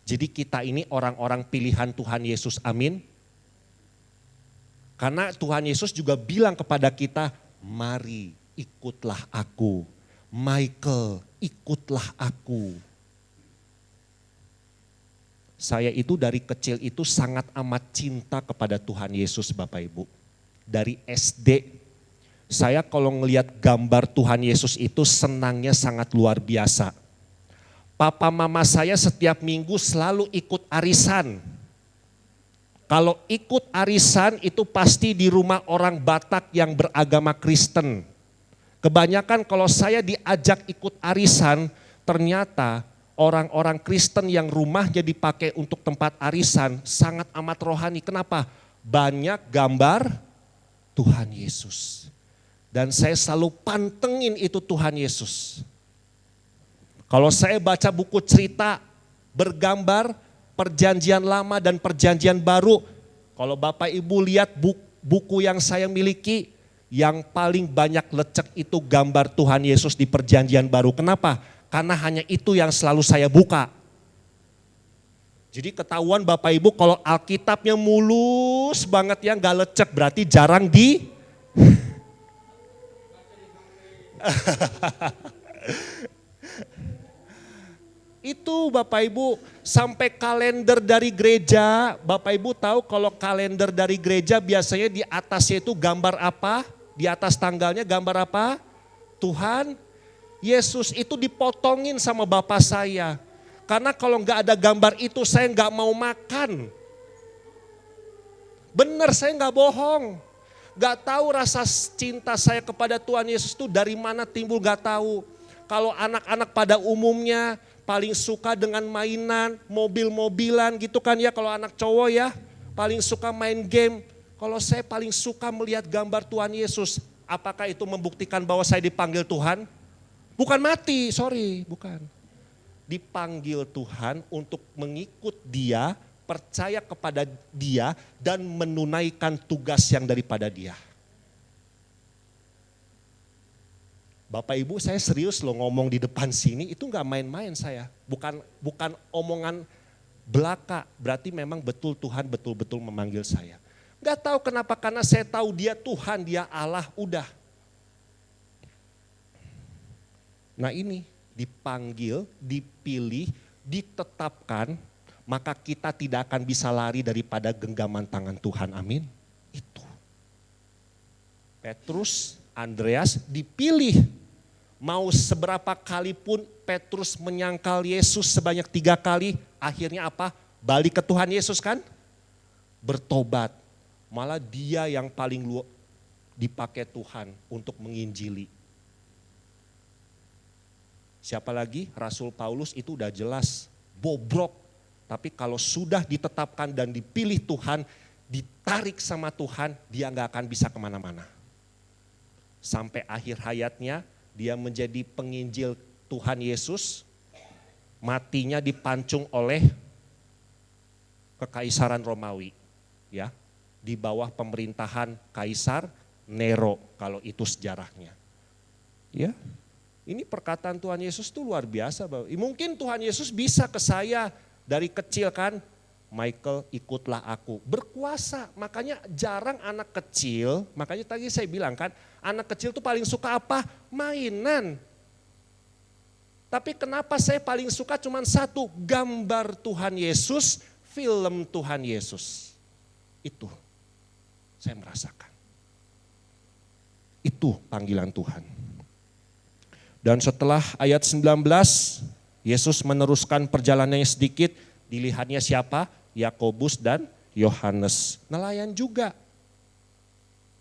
Jadi kita ini orang-orang pilihan Tuhan Yesus, amin. Karena Tuhan Yesus juga bilang kepada kita, "Mari ikutlah aku." Michael, ikutlah aku. Saya itu dari kecil itu sangat amat cinta kepada Tuhan Yesus Bapak Ibu. Dari SD, saya kalau ngelihat gambar Tuhan Yesus itu senangnya sangat luar biasa. Papa mama saya setiap minggu selalu ikut arisan. Kalau ikut arisan itu pasti di rumah orang Batak yang beragama Kristen. Kebanyakan kalau saya diajak ikut arisan, ternyata orang-orang Kristen yang rumahnya dipakai untuk tempat arisan sangat amat rohani. Kenapa? Banyak gambar Tuhan Yesus. Dan saya selalu pantengin itu Tuhan Yesus. Kalau saya baca buku cerita bergambar perjanjian lama dan perjanjian baru, kalau Bapak Ibu lihat buku yang saya miliki, yang paling banyak lecek itu gambar Tuhan Yesus di perjanjian baru. Kenapa? Karena hanya itu yang selalu saya buka. Jadi ketahuan Bapak Ibu kalau Alkitabnya mulus banget ya, gak lecek, berarti jarang di... Itu Bapak Ibu, sampai kalender dari gereja, Bapak Ibu tahu kalau kalender dari gereja biasanya di atasnya itu gambar apa? Di atas tanggalnya gambar apa? Tuhan Yesus. Itu dipotongin sama Bapak saya. Karena kalau nggak ada gambar itu saya nggak mau makan. Bener, saya nggak bohong. Nggak tahu rasa cinta saya kepada Tuhan Yesus itu dari mana timbul, nggak tahu. Kalau anak-anak pada umumnya paling suka dengan mainan, mobil-mobilan gitu kan ya, kalau anak cowok ya paling suka main game. Kalau saya paling suka melihat gambar Tuhan Yesus. Apakah itu membuktikan bahwa saya dipanggil Tuhan? Bukan mati, sorry, bukan. Dipanggil Tuhan untuk mengikut Dia, percaya kepada Dia, dan menunaikan tugas yang daripada Dia. Bapak Ibu, saya serius loh ngomong di depan sini, itu gak main-main saya. Bukan omongan belaka, berarti memang betul Tuhan betul-betul memanggil saya. Gak tahu kenapa, karena saya tahu Dia Tuhan, Dia Allah, udah. Nah ini, dipanggil, dipilih, ditetapkan, maka kita tidak akan bisa lari daripada genggaman tangan Tuhan, amin. Itu. Petrus, Andreas dipilih. Mau seberapa kali pun Petrus menyangkal Yesus sebanyak 3 kali, akhirnya apa? Balik ke Tuhan Yesus kan? Bertobat. Malah dia yang paling dipakai Tuhan untuk menginjili. Siapa lagi? Rasul Paulus itu udah jelas bobrok. Tapi kalau sudah ditetapkan dan dipilih Tuhan, ditarik sama Tuhan, dia gak akan bisa kemana-mana. Sampai akhir hayatnya, dia menjadi penginjil Tuhan Yesus, matinya dipancung oleh Kekaisaran Romawi, ya, di bawah pemerintahan Kaisar Nero, kalau itu sejarahnya. Ya, ini perkataan Tuhan Yesus itu luar biasa. Mungkin Tuhan Yesus bisa ke saya dari kecil kan, Michael ikutlah aku, berkuasa. Makanya jarang anak kecil, makanya tadi saya bilang kan, anak kecil tuh paling suka apa? Mainan. Tapi kenapa saya paling suka cuma satu, gambar Tuhan Yesus, film Tuhan Yesus. Itu saya merasakan. Itu panggilan Tuhan. Dan setelah ayat 19, Yesus meneruskan perjalanannya sedikit, dilihatnya siapa? Yakobus dan Yohanes, nelayan juga.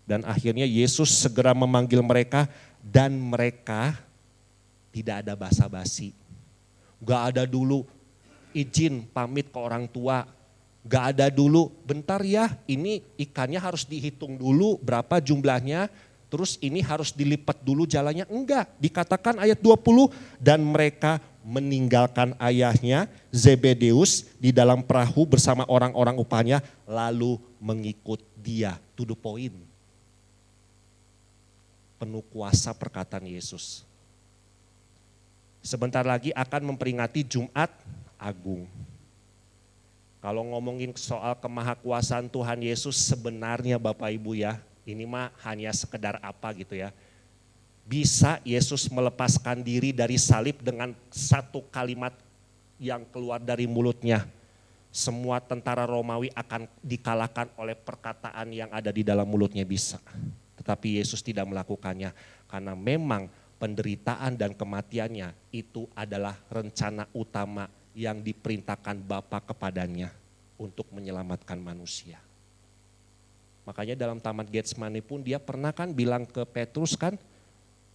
Dan akhirnya Yesus segera memanggil mereka dan mereka tidak ada basa-basi. Gak ada dulu izin pamit ke orang tua. Gak ada dulu, bentar ya ini ikannya harus dihitung dulu berapa jumlahnya. Terus ini harus dilipat dulu jalannya. Enggak, dikatakan ayat 20 dan mereka meninggalkan ayahnya Zebedeus di dalam perahu bersama orang-orang upahnya lalu mengikut dia. To the point. Penuh kuasa perkataan Yesus. Sebentar lagi akan memperingati Jumat Agung. Kalau ngomongin soal kemahakuasaan Tuhan Yesus sebenarnya Bapak Ibu ya, ini mah hanya sekedar apa gitu ya. Bisa Yesus melepaskan diri dari salib dengan satu kalimat yang keluar dari mulutnya. Semua tentara Romawi akan dikalahkan oleh perkataan yang ada di dalam mulutnya, bisa. Tetapi Yesus tidak melakukannya karena memang penderitaan dan kematiannya itu adalah rencana utama yang diperintahkan Bapa kepadanya untuk menyelamatkan manusia. Makanya dalam Taman Getsemani pun dia pernah kan bilang ke Petrus kan,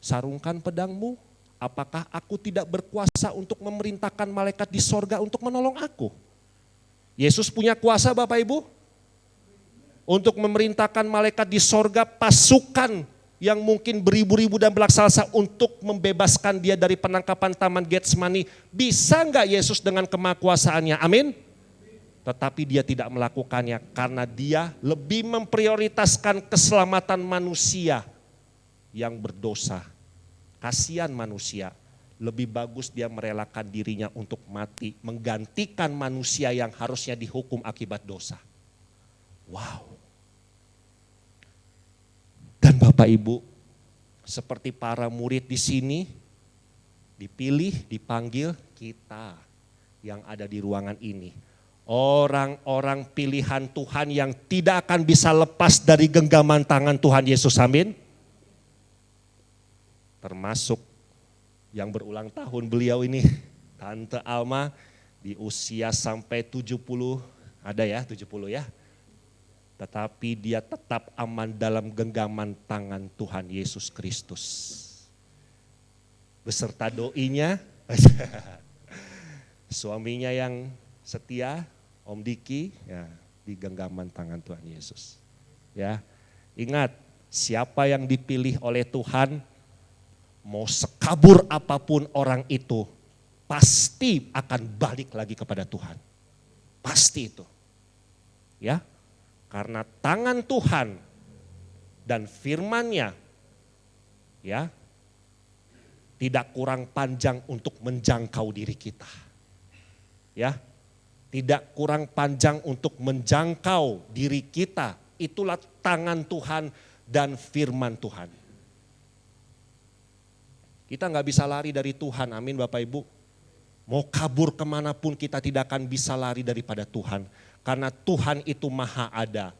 sarungkan pedangmu, apakah aku tidak berkuasa untuk memerintahkan malaikat di sorga untuk menolong aku? Yesus punya kuasa Bapak Ibu, untuk memerintahkan malaikat di sorga pasukan yang mungkin beribu-ribu dan belaksalsa untuk membebaskan dia dari penangkapan Taman Getsemani. Bisa enggak Yesus dengan kemahakuasaannya? Amin. Tetapi dia tidak melakukannya karena dia lebih memprioritaskan keselamatan manusia yang berdosa. Kasihan manusia, Lebih bagus dia merelakan dirinya untuk mati, menggantikan manusia yang harusnya dihukum akibat dosa. Wow. Dan Bapak Ibu, seperti para murid di sini, dipilih, dipanggil kita yang ada di ruangan ini. Orang-orang pilihan Tuhan yang tidak akan bisa lepas dari genggaman tangan Tuhan Yesus, amin. Termasuk yang berulang tahun beliau ini, Tante Alma, di usia sampai 70, ada ya 70 ya. Tetapi dia tetap aman dalam genggaman tangan Tuhan Yesus Kristus. Beserta doinya, suaminya yang setia, Om Diki, ya, di genggaman tangan Tuhan Yesus. Ya, ingat, siapa yang dipilih oleh Tuhan, mau sekabur apapun orang itu, pasti akan balik lagi kepada Tuhan. Pasti itu. Ya, karena tangan Tuhan dan firman-Nya, ya, tidak kurang panjang untuk menjangkau diri kita. Ya, tidak kurang panjang untuk menjangkau diri kita. Itulah tangan Tuhan dan firman Tuhan. Kita nggak bisa lari dari Tuhan, amin Bapak Ibu. Mau kabur kemanapun kita tidak akan bisa lari daripada Tuhan. Karena Tuhan itu maha ada.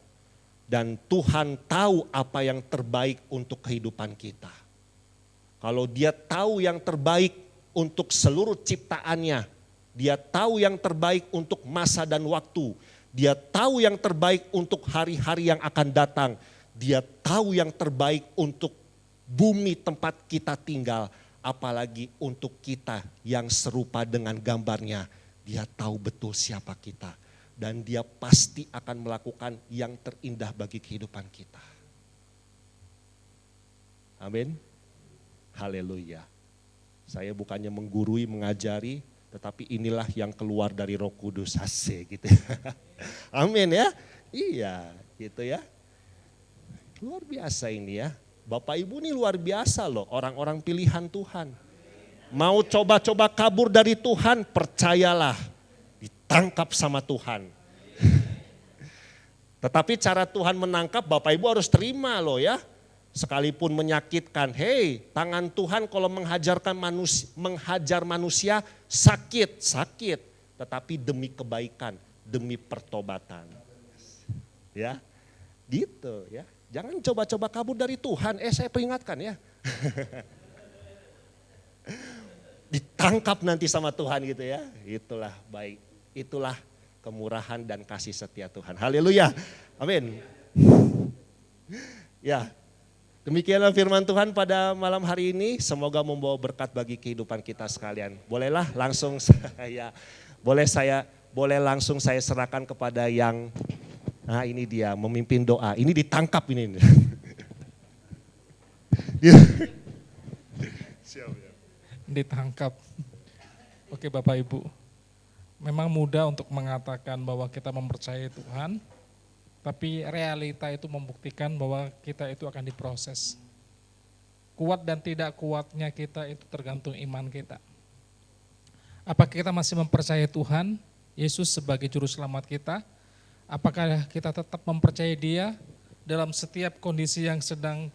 Dan Tuhan tahu apa yang terbaik untuk kehidupan kita. Kalau dia tahu yang terbaik untuk seluruh ciptaannya, dia tahu yang terbaik untuk masa dan waktu. Dia tahu yang terbaik untuk hari-hari yang akan datang. Dia tahu yang terbaik untuk bumi tempat kita tinggal. Apalagi untuk kita yang serupa dengan gambarnya. Dia tahu betul siapa kita. Dan dia pasti akan melakukan yang terindah bagi kehidupan kita. Amin. Haleluya. Saya bukannya menggurui, mengajari, tetapi inilah yang keluar dari Roh Kudus, asik gitu. Amin ya. Iya, gitu ya. Luar biasa ini ya. Bapak Ibu ini luar biasa loh, orang-orang pilihan Tuhan. Mau coba-coba kabur dari Tuhan, percayalah, ditangkap sama Tuhan. Tetapi cara Tuhan menangkap, Bapak Ibu harus terima loh ya. Sekalipun menyakitkan, hei, tangan Tuhan kalau menghajar manusia sakit. Tetapi demi kebaikan, demi pertobatan. Ya, gitu ya. Jangan coba-coba kabur dari Tuhan, saya peringatkan ya. Ditangkap nanti sama Tuhan gitu ya. Itulah baik, itulah kemurahan dan kasih setia Tuhan. Haleluya, amin. Ya. Demikianlah firman Tuhan pada malam hari ini, semoga membawa berkat bagi kehidupan kita sekalian. Boleh langsung saya serahkan kepada yang, nah ini dia memimpin doa, ini ditangkap ini. Siap ya. Ditangkap. Oke Bapak Ibu, memang mudah untuk mengatakan bahwa kita mempercayai Tuhan, tapi realita itu membuktikan bahwa kita itu akan diproses. Kuat dan tidak kuatnya kita itu tergantung iman kita. Apakah kita masih mempercayai Tuhan, Yesus sebagai juru selamat kita? Apakah kita tetap mempercayai Dia dalam setiap kondisi yang sedang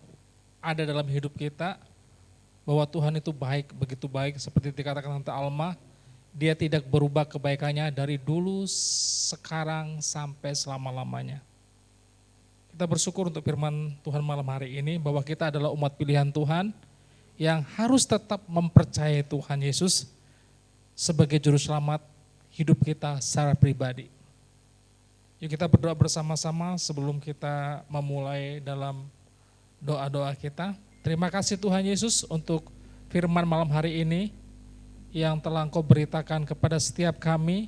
ada dalam hidup kita? Bahwa Tuhan itu baik, begitu baik seperti dikatakan Tante Alma, Dia tidak berubah kebaikannya dari dulu, sekarang, sampai selama-lamanya. Kita bersyukur untuk firman Tuhan malam hari ini bahwa kita adalah umat pilihan Tuhan yang harus tetap mempercayai Tuhan Yesus sebagai juru selamat hidup kita secara pribadi. Yuk kita berdoa bersama-sama sebelum kita memulai dalam doa-doa kita. Terima kasih Tuhan Yesus untuk firman malam hari ini yang telah Engkau beritakan kepada setiap kami,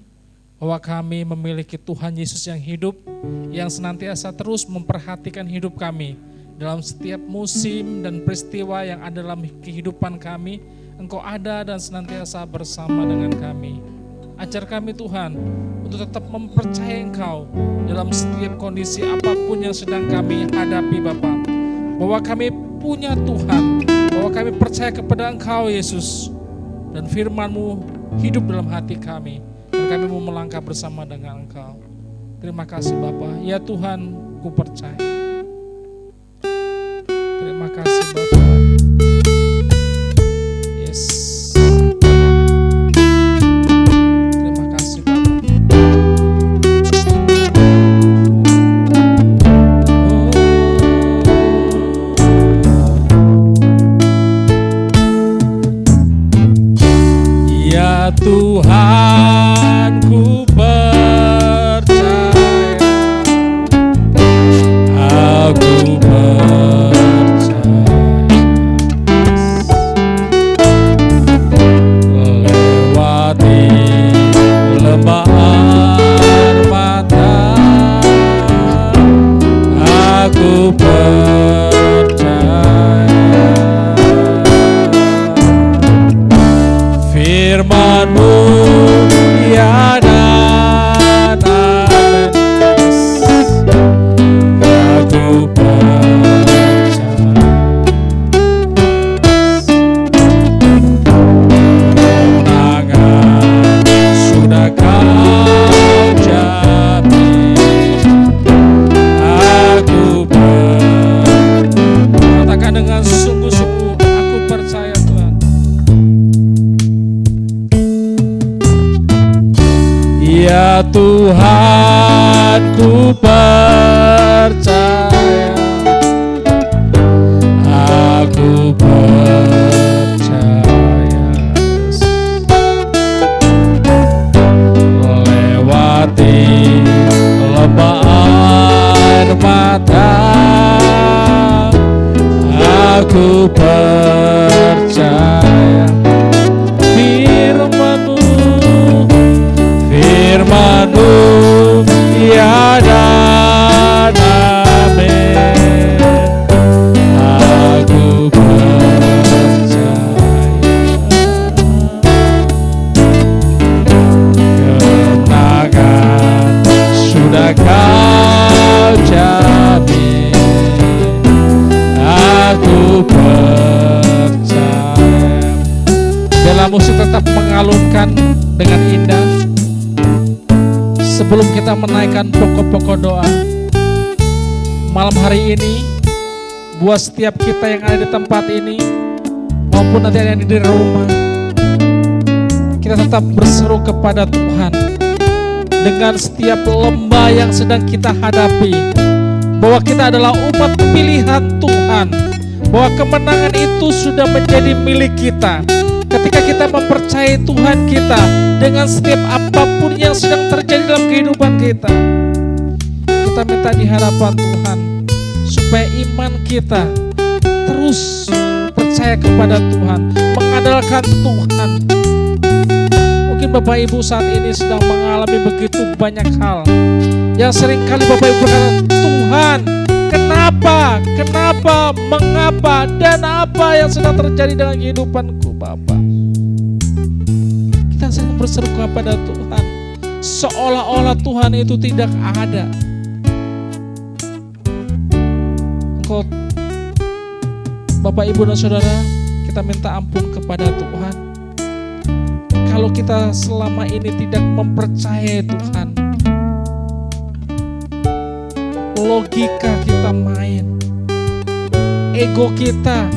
bahwa kami memiliki Tuhan Yesus yang hidup, yang senantiasa terus memperhatikan hidup kami dalam setiap musim dan peristiwa yang ada dalam kehidupan kami. Engkau ada dan senantiasa bersama dengan kami. Ajar kami Tuhan untuk tetap mempercayai Engkau dalam setiap kondisi apapun yang sedang kami hadapi Bapa. Bahwa kami punya Tuhan, bahwa kami percaya kepada Engkau Yesus, dan firman-Mu hidup dalam hati kami, dan kami mau melangkah bersama dengan Engkau. Terima kasih Bapa. Ya Tuhan, ku percaya. Terima kasih Bapa. Yes. Terima kasih Bapa. Ya Tuhan, ku percaya, aku percaya, lewati lembah armata, aku percaya. Firman-Mu ya dan amin, aku percaya. Kemenangan sudah Kau jamin, aku percaya. Katakan dengan sungguh-sungguh, aku percaya Tuhan. Ya Tuhan, ku percaya, aku percaya, lewati lembah air mata, aku percaya. Firman-Mu ya dan amin, aku percaya. Kemenangan sudah Kau jamin, aku percaya. Biarlah musik tetap mengalunkan dengan indah. Sebelum kita menaikkan pokok-pokok doa malam hari ini, buat setiap kita yang ada di tempat ini maupun nanti yang ada di rumah, kita tetap berseru kepada Tuhan dengan setiap lembah yang sedang kita hadapi, bahwa kita adalah umat pilihan Tuhan, bahwa kemenangan itu sudah menjadi milik kita. Ketika kita mempercayai Tuhan kita dengan setiap apapun yang sedang terjadi dalam kehidupan kita, kita minta di hadapan Tuhan supaya iman kita terus percaya kepada Tuhan, mengandalkan Tuhan. Mungkin Bapak Ibu saat ini sedang mengalami begitu banyak hal yang seringkali Bapak Ibu berkata, Tuhan, kenapa, mengapa, dan apa yang sedang terjadi dengan kehidupanku Bapak. Kita sering berseru kepada Tuhan, seolah-olah Tuhan itu tidak ada. Engkau, Bapak Ibu dan Saudara, kita minta ampun kepada Tuhan. Kalau kita selama ini tidak mempercayai Tuhan, logika kita main, ego kita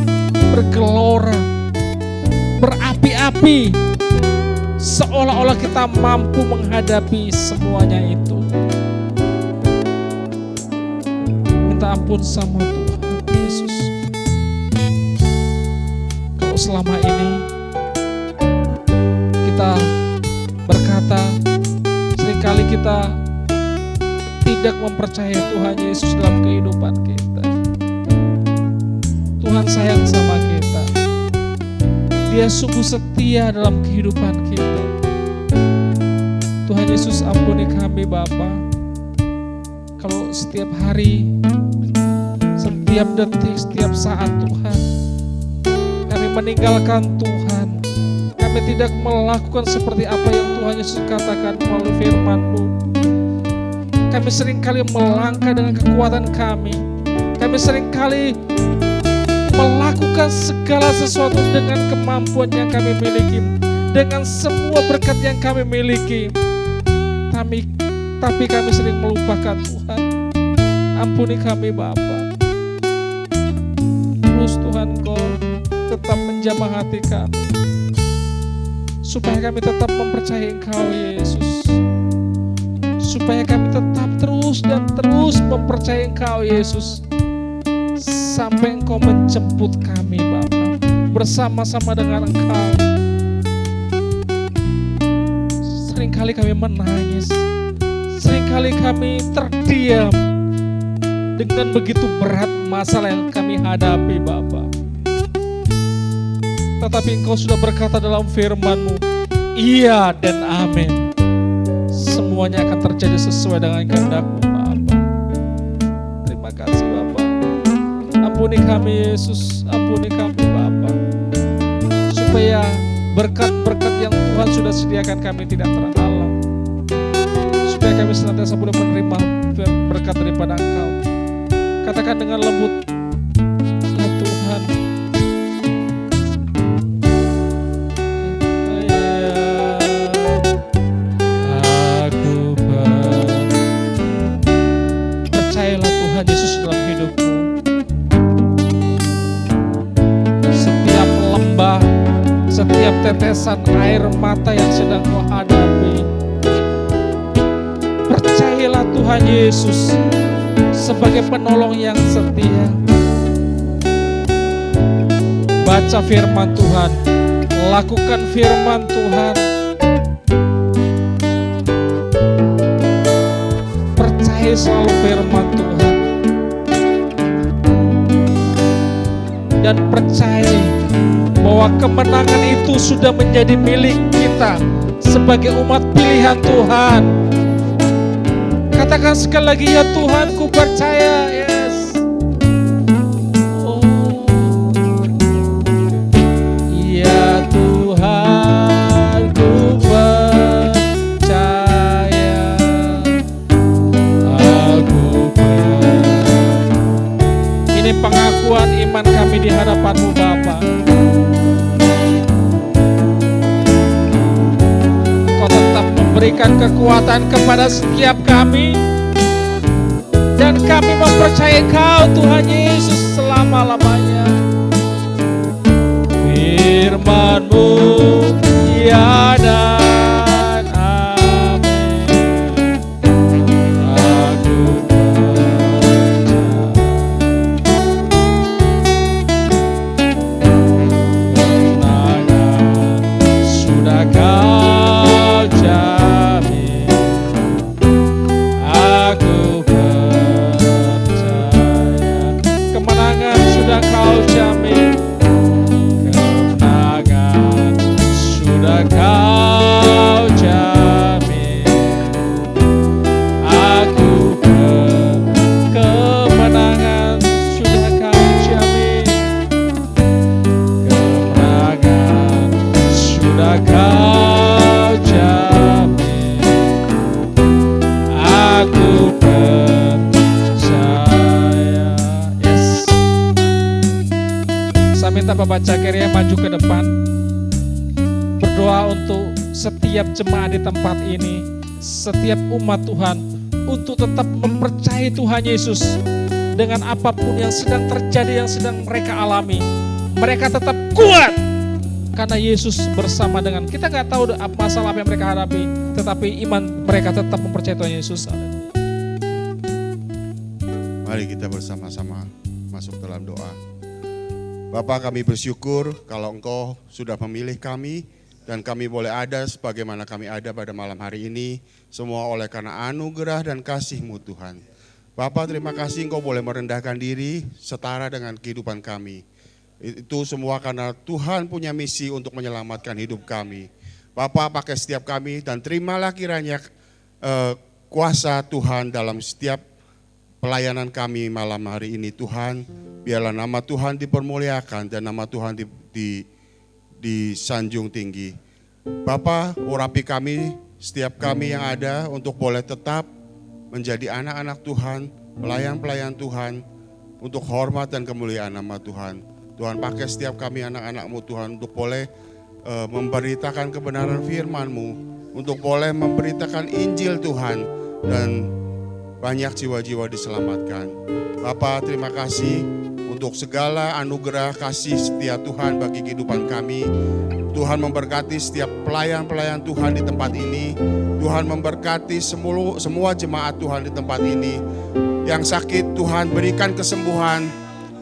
bergelora, berapi-api, seolah-olah kita mampu menghadapi semuanya itu. Minta ampun sama Tuhan Yesus. Kalau selama ini kita berkata, seringkali kita tidak mempercayai Tuhan Yesus dalam kehidupan kita. Tuhan sayang sama kita. Dia sungguh setia dalam kehidupan kita. Tuhan Yesus, ampuni kami Bapa. Kalau setiap hari, setiap detik, setiap saat Tuhan, kami meninggalkan Tuhan. Kami tidak melakukan seperti apa yang Tuhan Yesus katakan melalui firman-Mu. Kami seringkali melangkah dengan kekuatan kami. Kami seringkali melakukan segala sesuatu dengan kemampuan yang kami miliki. dengan semua berkat yang kami miliki. Tapi kami sering melupakan Tuhan. Ampuni kami Bapa. Terus Tuhan Kau tetap menjamah hati kami, supaya kami tetap mempercayai Engkau Yesus. Supaya kami tetap terus dan terus mempercayai Engkau Yesus, sampai Engkau menjemput kami Bapa, bersama-sama dengan Engkau. Seringkali kami menangis, seringkali kami terdiam dengan begitu berat masalah yang kami hadapi Bapa. Tetapi Engkau sudah berkata dalam firman-Mu, iya dan amin. Semuanya akan terjadi sesuai dengan kehendak-Mu Bapa. Terima kasih Bapa. Ampuni kami Yesus, ampuni kami Bapa. Supaya berkat-berkat yang Tuhan sudah sediakan kami tidak terhalang. Supaya kami senantiasa boleh menerima berkat daripada Engkau. Katakan dengan lembut, ya Tuhan. Percayalah Tuhan Yesus dalam hidupmu. Setiap lembah, setiap tetesan air mata yang sedang kau hadapi, percayalah Tuhan Yesus sebagai penolong yang setia. Baca firman Tuhan, lakukan firman Tuhan. Percaya selalu firman Tuhan. Dan percaya bahwa kemenangan itu sudah menjadi milik kita sebagai umat pilihan Tuhan. Katakan sekali lagi, ya Tuhan, ku percaya. Yes. Oh. Ya Tuhan, ku percaya. Aku percaya. Ini pengakuan iman kami di hadapan-Mu Bapa. Kau tetap memberikan kekuatan kepada setiap kami, dan kami mempercayai Kau Tuhan Yesus selama-lamanya. Firman-Mu ya dan amin. Aku percaya. Kemenangan sudah Kau jamin. Aku percaya. Kemenangan sudah Kau jamin. Kemenangan sudah Kau jamin. Aku kemenangan sudah Kau jamin. Kemenangan sudah Kau jamin. Aku percaya. Yes. Saya minta Bapak Cakeria maju ke depan, berdoa untuk setiap jemaat di tempat ini, setiap umat Tuhan, untuk tetap mempercayai Tuhan Yesus dengan apapun yang sedang terjadi, yang sedang mereka alami. Mereka tetap kuat karena Yesus bersama dengan kita. Gak tahu masalah apa yang mereka hadapi, tetapi iman mereka tetap mempercayai Tuhan Yesus. Mari kita bersama-sama masuk dalam doa. Bapa, kami bersyukur kalau Engkau sudah memilih kami dan kami boleh ada sebagaimana kami ada pada malam hari ini. Semua oleh karena anugerah dan kasih-Mu Tuhan. Bapa, terima kasih Engkau boleh merendahkan diri setara dengan kehidupan kami. Itu semua karena Tuhan punya misi untuk menyelamatkan hidup kami. Bapa, pakai setiap kami dan terimalah kiranya kuasa Tuhan dalam setiap pelayanan kami malam hari ini Tuhan. Biarlah nama Tuhan dipermuliakan dan nama Tuhan disanjung tinggi. Bapa, urapi kami, setiap kami yang ada untuk boleh tetap menjadi anak-anak Tuhan, pelayan-pelayan Tuhan, untuk hormat dan kemuliaan nama Tuhan. Tuhan, pakai setiap kami anak-anak-Mu Tuhan untuk boleh memberitakan kebenaran firman-Mu, untuk boleh memberitakan Injil Tuhan, dan banyak jiwa-jiwa diselamatkan. Bapa, terima kasih untuk segala anugerah kasih setia Tuhan bagi kehidupan kami. Tuhan memberkati setiap pelayan-pelayan Tuhan di tempat ini. Tuhan memberkati semua jemaat Tuhan di tempat ini. Yang sakit Tuhan berikan kesembuhan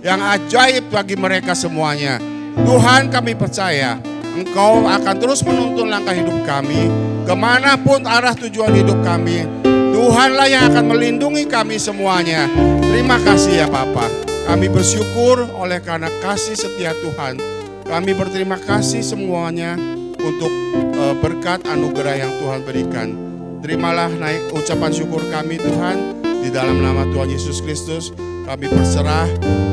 yang ajaib bagi mereka semuanya. Tuhan, kami percaya Engkau akan terus menuntun langkah hidup kami, kemanapun arah tujuan hidup kami. Tuhanlah yang akan melindungi kami semuanya. Terima kasih ya Bapa. Kami bersyukur oleh karena kasih setia Tuhan. Kami berterima kasih semuanya untuk berkat anugerah yang Tuhan berikan. Terimalah naik ucapan syukur kami Tuhan. Di dalam nama Tuhan Yesus Kristus kami berserah,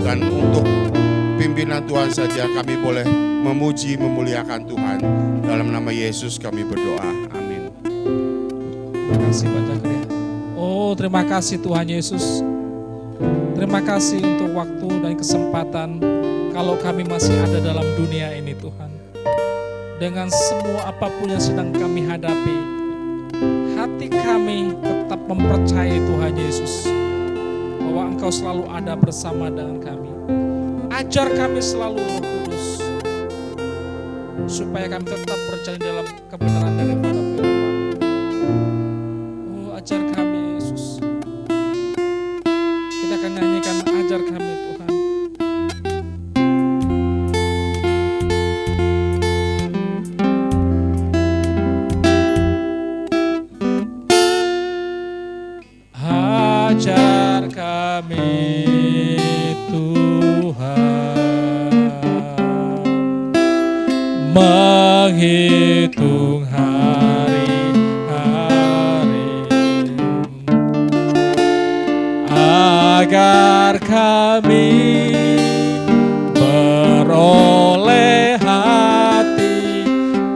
dan untuk pimpinan Tuhan saja kami boleh memuji, memuliakan Tuhan. Dalam nama Yesus kami berdoa. Amin. Terima kasih Pak Jagri. Oh, terima kasih Tuhan Yesus. Terima kasih untuk waktu dan kesempatan kalau kami masih ada dalam dunia ini Tuhan. Dengan semua apapun yang sedang kami hadapi, hati kami tetap mempercayai Tuhan Yesus, bahwa Engkau selalu ada bersama dengan kami. Ajar kami selalu Roh Kudus, supaya kami tetap berjalan dalam kebenaran daripada firman. Oh, ajar kami Yesus. Kita akan nyanyikan ajar kami Tuhan. Ajar kami Tuhan menghitung hari-hari, agar kami beroleh hati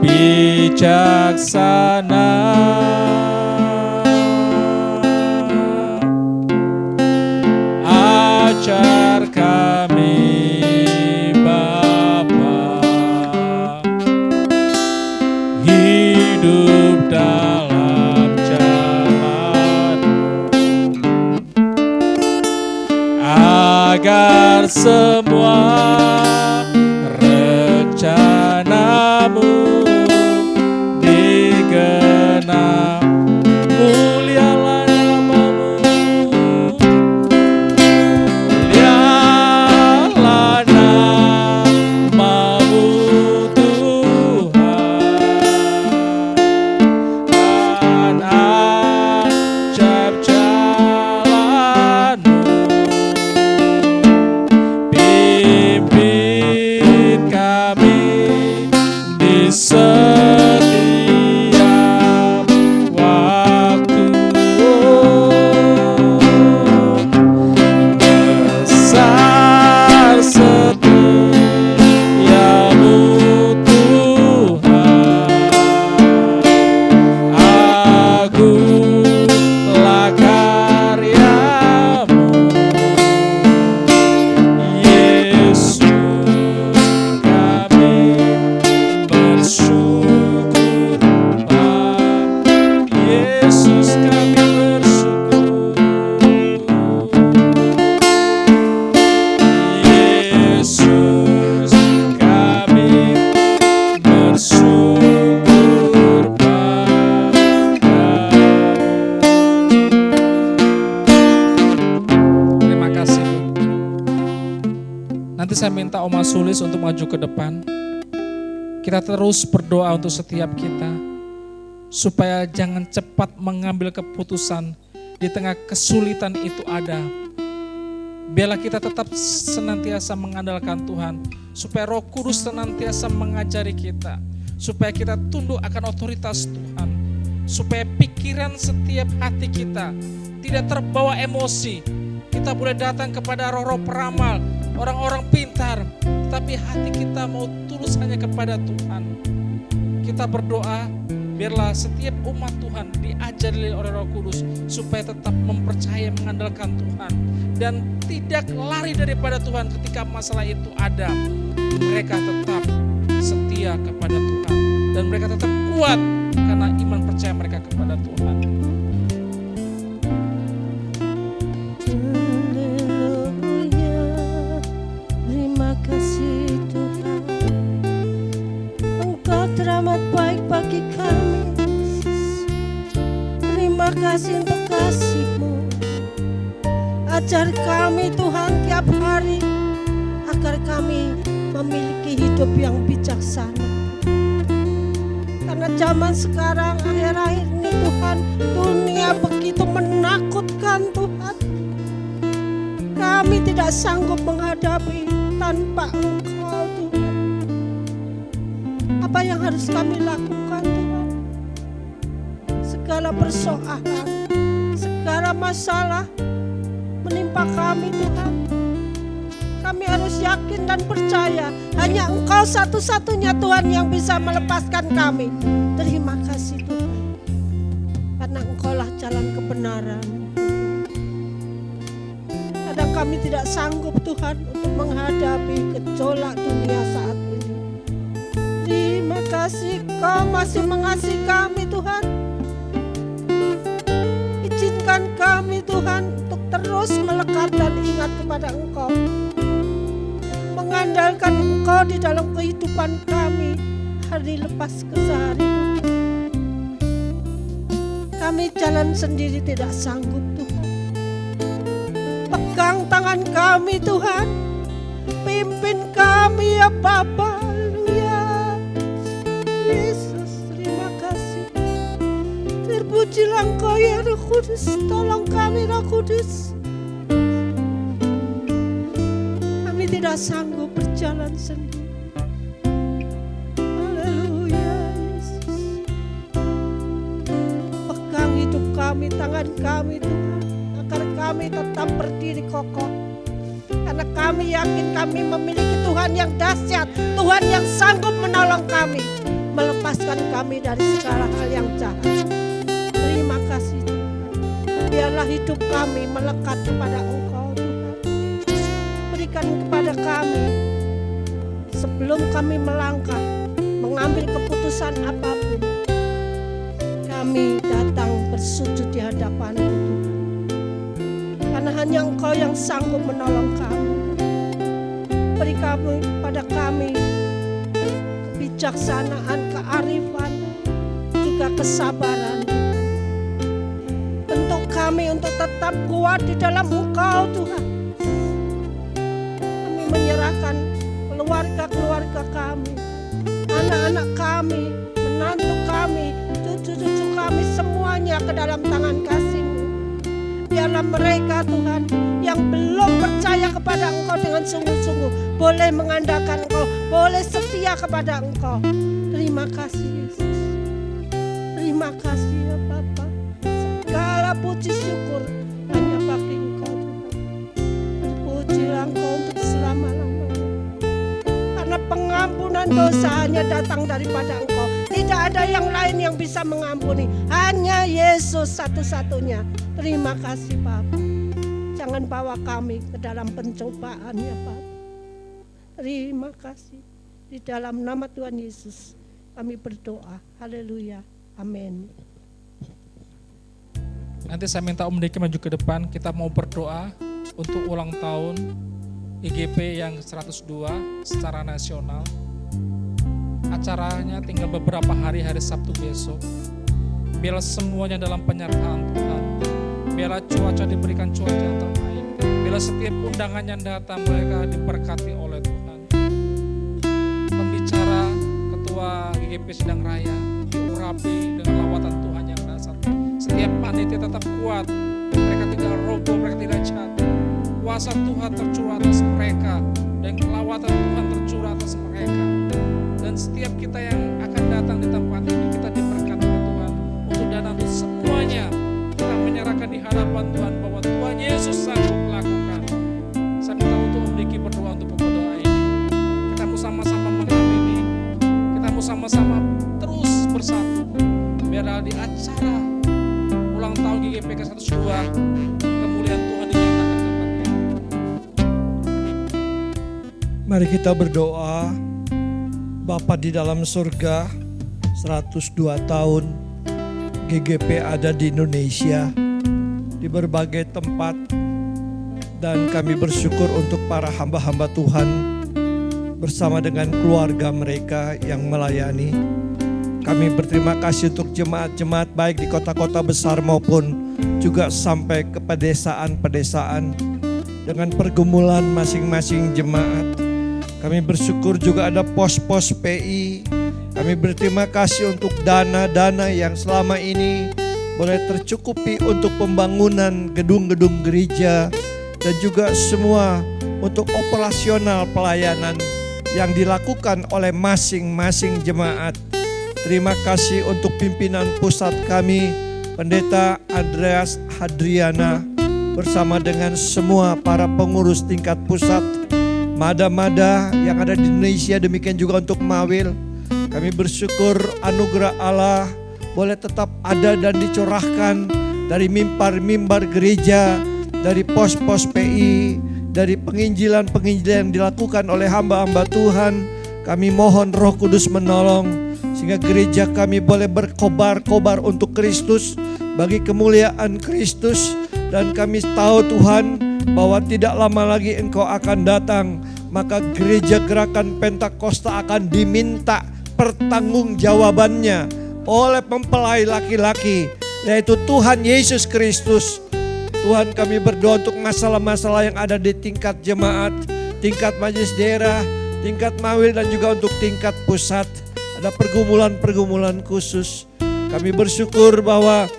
bijaksana. Ajar kami Bapa, hidup dalam jalan, agar semua rencana-Mu digenap. Mulialah nama-Mu, mulialah nama-Mu Tuhan. Ajaib jalan-Mu, pimpin kami di setiap waktu. Besar setiamu Tuhan, agunglah karya-Mu Yesus. Kami bersyukur Bapa, Yesus kami bersyukur, Yesus kami bersyukur Bapa. Terima kasih Bu. Nanti saya minta Oma Sulis untuk maju ke depan. Kita terus berdoa untuk setiap kita, supaya jangan cepat mengambil keputusan di tengah kesulitan itu ada. Biarlah kita tetap senantiasa mengandalkan Tuhan, supaya Roh Kudus senantiasa mengajari kita, supaya kita tunduk akan otoritas Tuhan, supaya pikiran setiap hati kita tidak terbawa emosi. Kita boleh datang kepada roh-roh peramal, orang-orang pintar, tapi hati kita mau tulus hanya kepada Tuhan. Kita berdoa, biarlah setiap umat Tuhan diajari oleh Roh Kudus supaya tetap mempercayai, mengandalkan Tuhan, dan tidak lari daripada Tuhan ketika masalah itu ada. Mereka tetap setia setia kepada Tuhan. Dan mereka tetap kuat karena iman percaya mereka kepada Tuhan. Haleluya, terima kasih Tuhan. Engkau teramat baik bagi kami. Terima kasih untuk kasih-Mu. Ajar kami Tuhan tiap hari agar kami memiliki hidup yang bijaksana. Karena zaman sekarang akhir-akhir ini Tuhan, dunia begitu menakutkan Tuhan. Kami tidak sanggup menghadapi tanpa Engkau Tuhan. Apa yang harus kami lakukan Tuhan? Segala persoalan, segala masalah menimpa kami Tuhan. Kami harus yakin dan percaya hanya Engkau satu-satunya Tuhan yang bisa melepaskan kami. Terima kasih Tuhan, karena Engkaulah jalan kebenaran. Kadang kami tidak sanggup Tuhan untuk menghadapi gejolak dunia saat ini. Terima kasih Kau masih mengasihi kami Tuhan. Izinkan kami Tuhan untuk terus melekat dan ingat kepada Engkau. Mengandalkan Engkau di dalam kehidupan kami hari lepas ke sehari. Kami jalan sendiri tidak sanggup Tuhan. Pegang tangan kami Tuhan. Pimpin kami ya Bapa. Haleluya. Yesus, terima kasih. Terpujilah Engkau ya Roh Kudus. Tolong kami Roh Kudus. Tidak sanggup berjalan sendiri. Haleluya Yesus. Pegang hidup kami, tangan kami Tuhan, agar kami tetap berdiri kokoh. Karena kami yakin kami memiliki Tuhan yang dahsyat, Tuhan yang sanggup menolong kami, melepaskan kami dari segala hal yang jahat. Terima kasih Tuhan. Biarlah hidup kami melekat kepada Engkau Tuhan. Berikan kepada kami sebelum kami melangkah, mengambil keputusan apapun, kami datang bersujud di hadapan Tuhan. Karena hanya Engkau yang sanggup menolong kami. Beri kami pada kami kebijaksanaan, kearifan, juga kesabaran. Bentuk kami untuk tetap kuat di dalam Engkau Tuhan. Kami menyerahkan keluarga-keluarga kami, anak-anak kami, menantu kami, cucu-cucu kami, semuanya ke dalam tangan kasih-Mu. Biarlah mereka Tuhan yang belum percaya kepada Engkau dengan sungguh-sungguh boleh mengandalkan Engkau, boleh setia kepada Engkau. Terima kasih Yesus. Terima kasih ya Bapa. Segala puji syukur hanya bagi Engkau Tuhan. Terpujilah Engkau untuk selama-lamanya. Karena pengampunan dosa hanya datang daripada Engkau. Tidak ada yang lain yang bisa mengampuni. Hanya Yesus satu-satunya. Terima kasih Bapa. Jangan bawa kami ke dalam pencobaan ya Bapa. Terima kasih. Di dalam nama Tuhan Yesus kami berdoa. Haleluya. Amin. Nanti saya minta Om Diki maju ke depan. Kita mau berdoa untuk ulang tahun IGP yang 102 secara nasional. Acaranya tinggal beberapa hari Sabtu besok. Biarlah semuanya dalam penyertaan Tuhan. Biarlah cuaca diberikan cuaca yang terbaik. Biarlah setiap undangan yang datang mereka diberkati oleh Tuhan. Pembicara Ketua GGP Sidang Raya diurapi dengan lawatan Tuhan yang dahsyat. Setiap panitia tetap kuat. Mereka tidak roboh, mereka tidak jatuh. Kuasa Tuhan tercurah atas mereka dan lawatan Tuhan tercurah atas mereka. Dan setiap kita yang akan datang di tempat ini kita diberkati oleh Tuhan untuk dana untuk semuanya. Kita menyerahkan di hadapan Tuhan bahwa Tuhan Yesus sanggup melakukan. Saya minta untuk Om Diki berdoa untuk pokok doa ini. Kita mau sama-sama mengamini. Kita mau sama-sama terus bersatu. Biarlah di acara ulang tahun GGP ke-102 kemuliaan Tuhan dinyatakan tempat ini. Mari kita berdoa. Bapa di dalam surga, 102 tahun GGP ada di Indonesia, di berbagai tempat, dan kami bersyukur untuk para hamba-hamba Tuhan bersama dengan keluarga mereka yang melayani. Kami berterima kasih untuk jemaat-jemaat baik di kota-kota besar maupun juga sampai ke pedesaan-pedesaan dengan pergumulan masing-masing jemaat. Kami bersyukur juga ada pos-pos PI. Kami berterima kasih untuk dana-dana yang selama ini boleh tercukupi untuk pembangunan gedung-gedung gereja dan juga semua untuk operasional pelayanan yang dilakukan oleh masing-masing jemaat. Terima kasih untuk pimpinan pusat kami, Pendeta Andreas Hadriana, bersama dengan semua para pengurus tingkat pusat, Mada-Mada yang ada di Indonesia, demikian juga untuk Mawil. Kami bersyukur anugerah Allah boleh tetap ada dan dicurahkan dari mimbar-mimbar gereja, dari pos-pos PI, dari penginjilan-penginjilan yang dilakukan oleh hamba-hamba Tuhan. Kami mohon Roh Kudus menolong sehingga gereja kami boleh berkobar-kobar untuk Kristus, bagi kemuliaan Kristus. Dan kami tahu Tuhan bahwa tidak lama lagi Engkau akan datang, maka gereja Gerakan Pentakosta akan diminta pertanggungjawabannya oleh mempelai laki-laki, yaitu Tuhan Yesus Kristus. Tuhan, kami berdoa untuk masalah-masalah yang ada di tingkat jemaat, tingkat majelis daerah, tingkat Mawil, dan juga untuk tingkat pusat. Ada pergumulan-pergumulan khusus. Kami bersyukur bahwa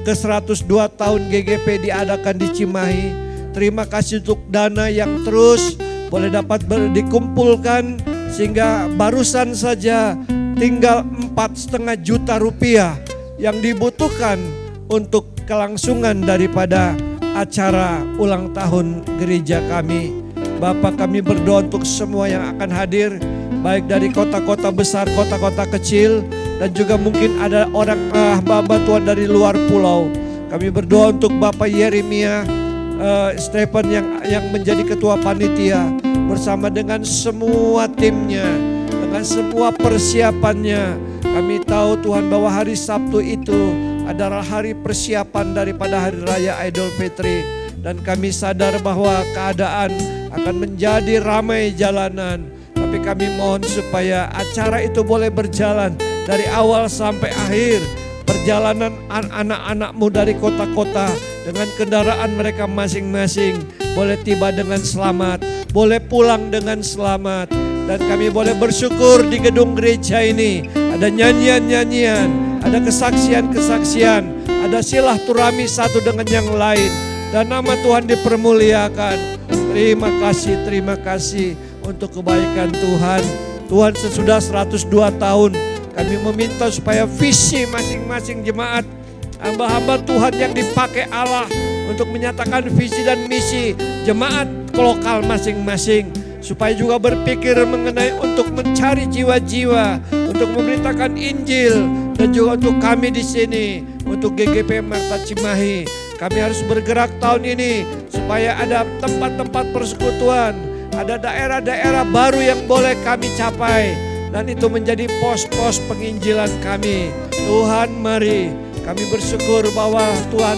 ke 102 tahun GGP diadakan di Cimahi. Terima kasih untuk dana yang terus boleh dapat dikumpulkan, sehingga barusan saja tinggal 4,5 juta rupiah yang dibutuhkan untuk kelangsungan daripada acara ulang tahun gereja kami. Bapak, kami berdoa untuk semua yang akan hadir, baik dari kota-kota besar, kota-kota kecil, dan juga mungkin ada orang hamba-hamba Tuhan dari luar pulau. Kami berdoa untuk Bapak Yeremia Stephen yang menjadi ketua panitia, bersama dengan semua timnya, dengan semua persiapannya. Kami tahu Tuhan bahwa hari Sabtu itu adalah hari persiapan daripada Hari Raya Idul Fitri, dan kami sadar bahwa keadaan akan menjadi ramai jalanan. Tapi kami mohon supaya acara itu boleh berjalan dari awal sampai akhir. Perjalanan anak-anakmu dari kota-kota dengan kendaraan mereka masing-masing boleh tiba dengan selamat, boleh pulang dengan selamat. Dan kami boleh bersyukur di gedung gereja ini ada nyanyian-nyanyian, ada kesaksian-kesaksian, ada silaturahmi satu dengan yang lain, dan nama Tuhan dipermuliakan. Terima kasih untuk kebaikan Tuhan. Tuhan, sesudah 102 tahun kami meminta supaya visi masing-masing jemaat, hamba-hamba Tuhan yang dipakai Allah untuk menyatakan visi dan misi jemaat lokal masing-masing, supaya juga berpikir mengenai untuk mencari jiwa-jiwa, untuk memberitakan Injil, dan juga untuk kami di sini, untuk GGP Marta Cimahi. Kami harus bergerak tahun ini supaya ada tempat-tempat persekutuan, ada daerah-daerah baru yang boleh kami capai, dan itu menjadi pos-pos penginjilan kami. Tuhan, mari kami bersyukur bahwa Tuhan,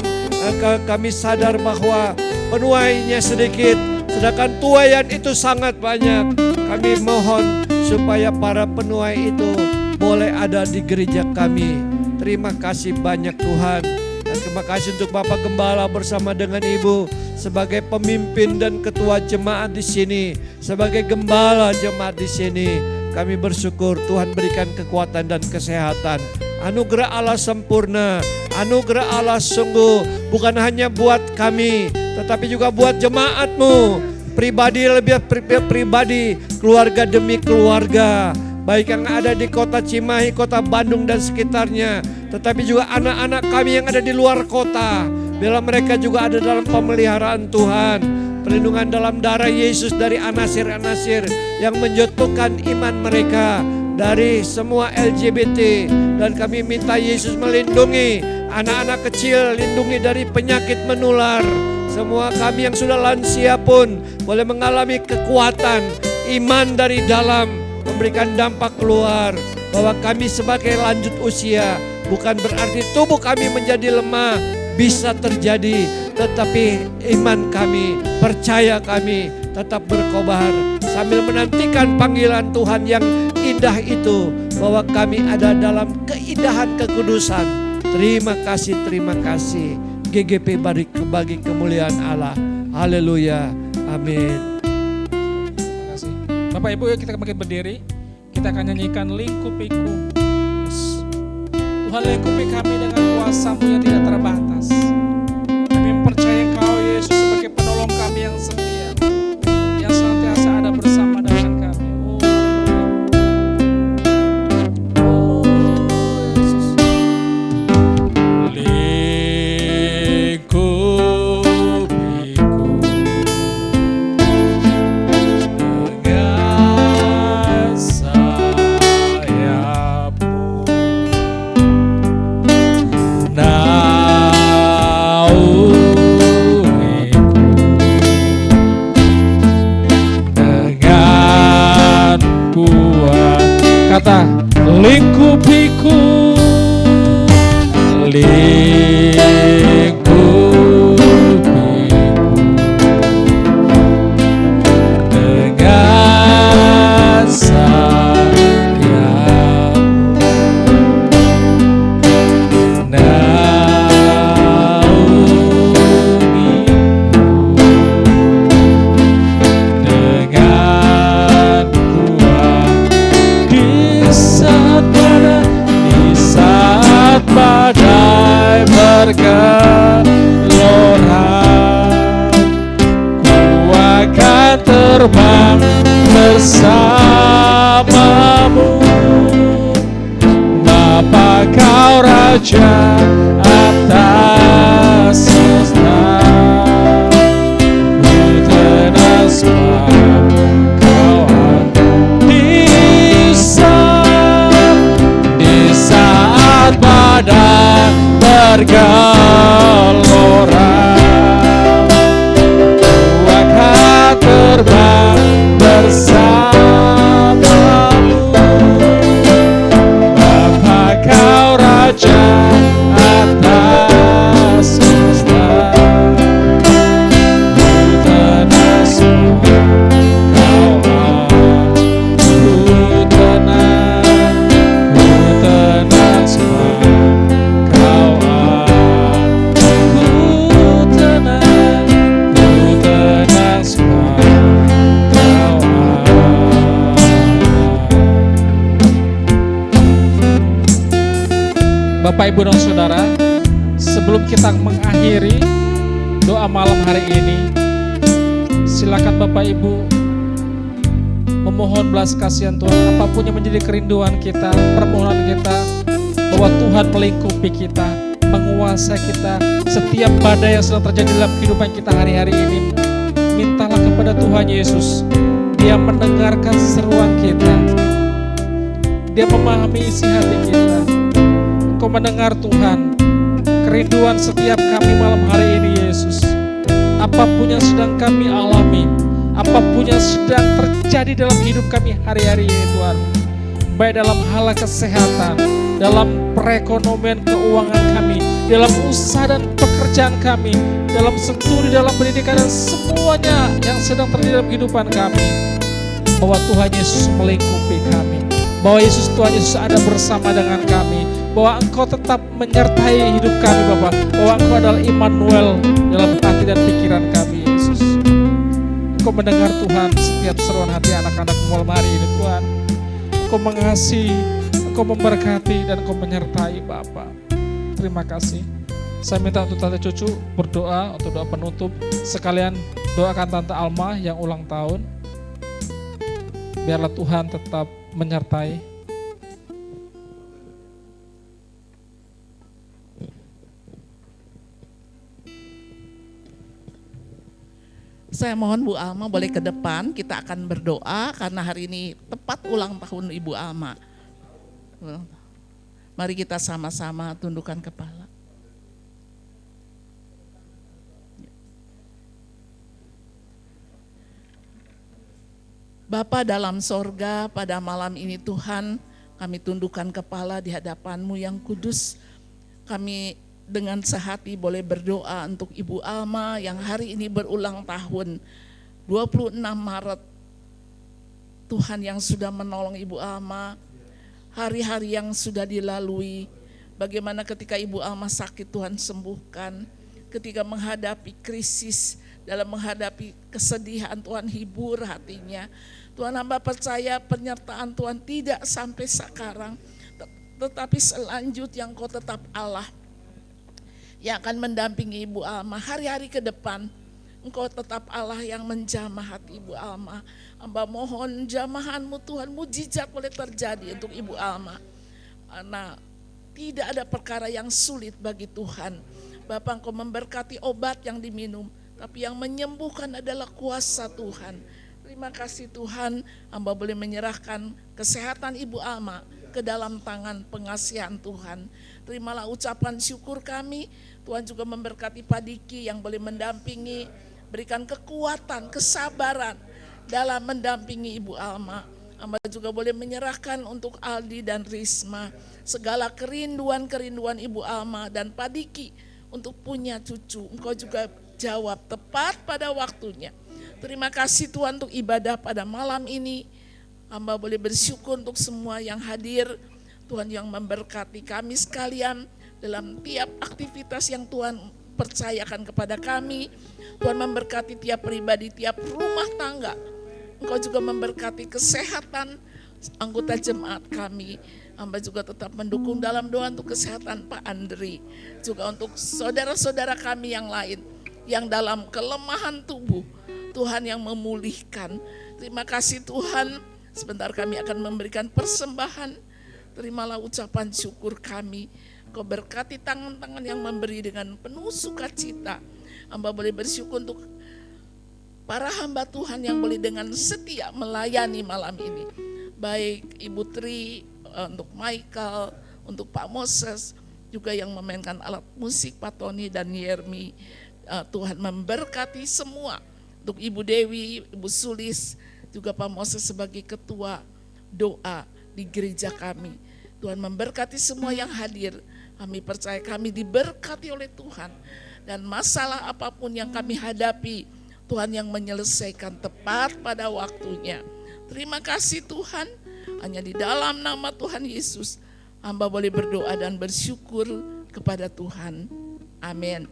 kami sadar bahwa penuainya sedikit, sedangkan tuaian itu sangat banyak. Kami mohon supaya para penuai itu boleh ada di gereja kami. Terima kasih banyak Tuhan. Dan terima kasih untuk Bapak Gembala bersama dengan Ibu sebagai pemimpin dan ketua jemaat di sini, sebagai gembala jemaat di sini. Kami bersyukur Tuhan berikan kekuatan dan kesehatan. Anugerah Allah sempurna, anugerah Allah sungguh bukan hanya buat kami, tetapi juga buat jemaat-Mu, pribadi lebih pribadi, keluarga demi keluarga, baik yang ada di kota Cimahi, kota Bandung dan sekitarnya, tetapi juga anak-anak kami yang ada di luar kota, bila mereka juga ada dalam pemeliharaan Tuhan. Perlindungan dalam darah Yesus dari anasir-anasir yang menjatuhkan iman mereka, dari semua LGBT. Dan kami minta Yesus melindungi anak-anak kecil, lindungi dari penyakit menular. Semua kami yang sudah lansia pun boleh mengalami kekuatan iman dari dalam, memberikan dampak keluar. Bahwa kami sebagai lanjut usia, bukan berarti tubuh kami menjadi lemah, bisa terjadi. Tetapi iman kami, percaya kami tetap berkobar. Sambil menantikan panggilan Tuhan yang indah itu, bahwa kami ada dalam keindahan kekudusan. Terima kasih GGP bagi kemuliaan Allah. Haleluya, amin. Terima kasih. Bapak Ibu, yuk kita makin berdiri. Kita akan nyanyikan lingkupiku. Yes. Tuhan, lingkupi kami dengan kuasa-Mu yang tidak terbatas. Kami mempercayai Engkau Yesus sebagai penolong kami yang setia, yang senantiasa ada bersama dengan kami. Oh Yesus. Lingkupiku dengan sayap-Mu, dengan kuat. Kata lingkupiku, dengan sayap-Mu, dengan kuat di saat badai bergelora. Ku akan terbang bersama-Mu, Bapa Kau Raja atas semesta. Ku tenang sebab Kau ada di saat badai bergelora. Ku akan terbang bersama-Mu, Bapa Kau Raja atas semesta. Ku tenang sebab Kau ada. Ku tenang sebab Kau ada. Ku tenang sebab Kau ada. Bapak, Ibu, dan Saudara, sebelum kita mengakhiri doa malam hari ini, silakan Bapak Ibu memohon belas kasihan Tuhan, apapun yang menjadi kerinduan kita, permohonan kita, bahwa Tuhan melingkupi kita, menguasai kita, setiap badai yang sedang terjadi dalam kehidupan kita hari-hari ini. Mintalah kepada Tuhan Yesus, Dia mendengarkan seruan kita, Dia memahami isi hati kita. Engkau mendengar Tuhan kerinduan setiap kami malam hari ini Yesus. Apapun yang sedang kami alami, apapun yang sedang terjadi dalam hidup kami hari-hari ini Tuhan, baik dalam hal kesehatan, dalam perekonomian keuangan kami, dalam usaha dan pekerjaan kami, dalam studi, dalam pendidikan, dan semuanya yang sedang terjadi dalam kehidupan kami, bahwa Tuhan Yesus melingkupi kami, bahwa Tuhan Yesus ada bersama dengan kami, bahwa Engkau tetap menyertai hidup kami Bapa, bahwa Engkau adalah Immanuel dalam hati dan pikiran kami Yesus. Engkau mendengar Tuhan setiap seruan hati anak-anak malam hari ini Tuhan. Engkau mengasihi, Engkau memberkati, dan Engkau menyertai Bapa. Terima kasih. Saya minta untuk Tante Cucu berdoa untuk doa penutup. Sekalian doakan Tante Alma yang ulang tahun. Biarlah Tuhan tetap menyertai. Saya mohon Bu Alma boleh ke depan, kita akan berdoa karena hari ini tepat ulang tahun Ibu Alma. Mari kita sama-sama tundukkan kepala. Bapa dalam sorga, pada malam ini Tuhan, kami tundukkan kepala di hadapan-Mu yang kudus. Kami dengan sehati boleh berdoa untuk Ibu Alma yang hari ini berulang tahun, 26 Maret. Tuhan yang sudah menolong Ibu Alma, hari-hari yang sudah dilalui, bagaimana ketika Ibu Alma sakit Tuhan sembuhkan, ketika menghadapi krisis, dalam menghadapi kesedihan Tuhan hibur hatinya. Tuhan, hamba percaya penyertaan Tuhan tidak sampai sekarang, tetapi selanjutnya Engkau tetap Allah yang akan mendampingi Ibu Alma hari-hari ke depan. Engkau tetap Allah yang menjamah hati Ibu Alma. Hamba mohon jamahan-Mu Tuhan, mujizat boleh terjadi untuk Ibu Alma. Karena tidak ada perkara yang sulit bagi Tuhan. Bapa, Engkau memberkati obat yang diminum, tapi yang menyembuhkan adalah kuasa Tuhan. Terima kasih Tuhan, hamba boleh menyerahkan kesehatan Ibu Alma ke dalam tangan pengasihan Tuhan. Terimalah ucapan syukur kami. Tuhan juga memberkati Pak Diki yang boleh mendampingi, berikan kekuatan, kesabaran dalam mendampingi Ibu Alma. Hamba juga boleh menyerahkan untuk Aldi dan Risma segala kerinduan-kerinduan Ibu Alma dan Pak Diki untuk punya cucu. Engkau juga jawab tepat pada waktunya. Terima kasih Tuhan untuk ibadah pada malam ini. Hamba boleh bersyukur untuk semua yang hadir. Tuhan yang memberkati kami sekalian dalam tiap aktivitas yang Tuhan percayakan kepada kami. Tuhan memberkati tiap pribadi, tiap rumah tangga. Engkau juga memberkati kesehatan anggota jemaat kami. Hamba juga tetap mendukung dalam doa untuk kesehatan Pak Andri. Juga untuk saudara-saudara kami yang lain yang dalam kelemahan tubuh, Tuhan yang memulihkan. Terima kasih Tuhan, sebentar kami akan memberikan persembahan. Terimalah ucapan syukur kami. Kau berkati tangan-tangan yang memberi dengan penuh sukacita. Hamba boleh bersyukur untuk para hamba Tuhan yang boleh dengan setia melayani malam ini. Baik Ibu Tri, untuk Michael, untuk Pak Moses, juga yang memainkan alat musik Pak Tony dan Yermi. Tuhan memberkati semua. Untuk Ibu Dewi, Ibu Sulis, juga Pak Moses sebagai ketua doa di gereja kami. Tuhan memberkati semua yang hadir. Kami percaya kami diberkati oleh Tuhan. Dan masalah apapun yang kami hadapi, Tuhan yang menyelesaikan tepat pada waktunya. Terima kasih Tuhan. Hanya di dalam nama Tuhan Yesus, hamba boleh berdoa dan bersyukur kepada Tuhan. Amin.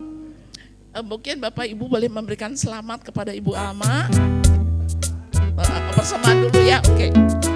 Mungkin Bapak Ibu boleh memberikan selamat kepada Ibu Alma. Persamaan dulu ya, oke.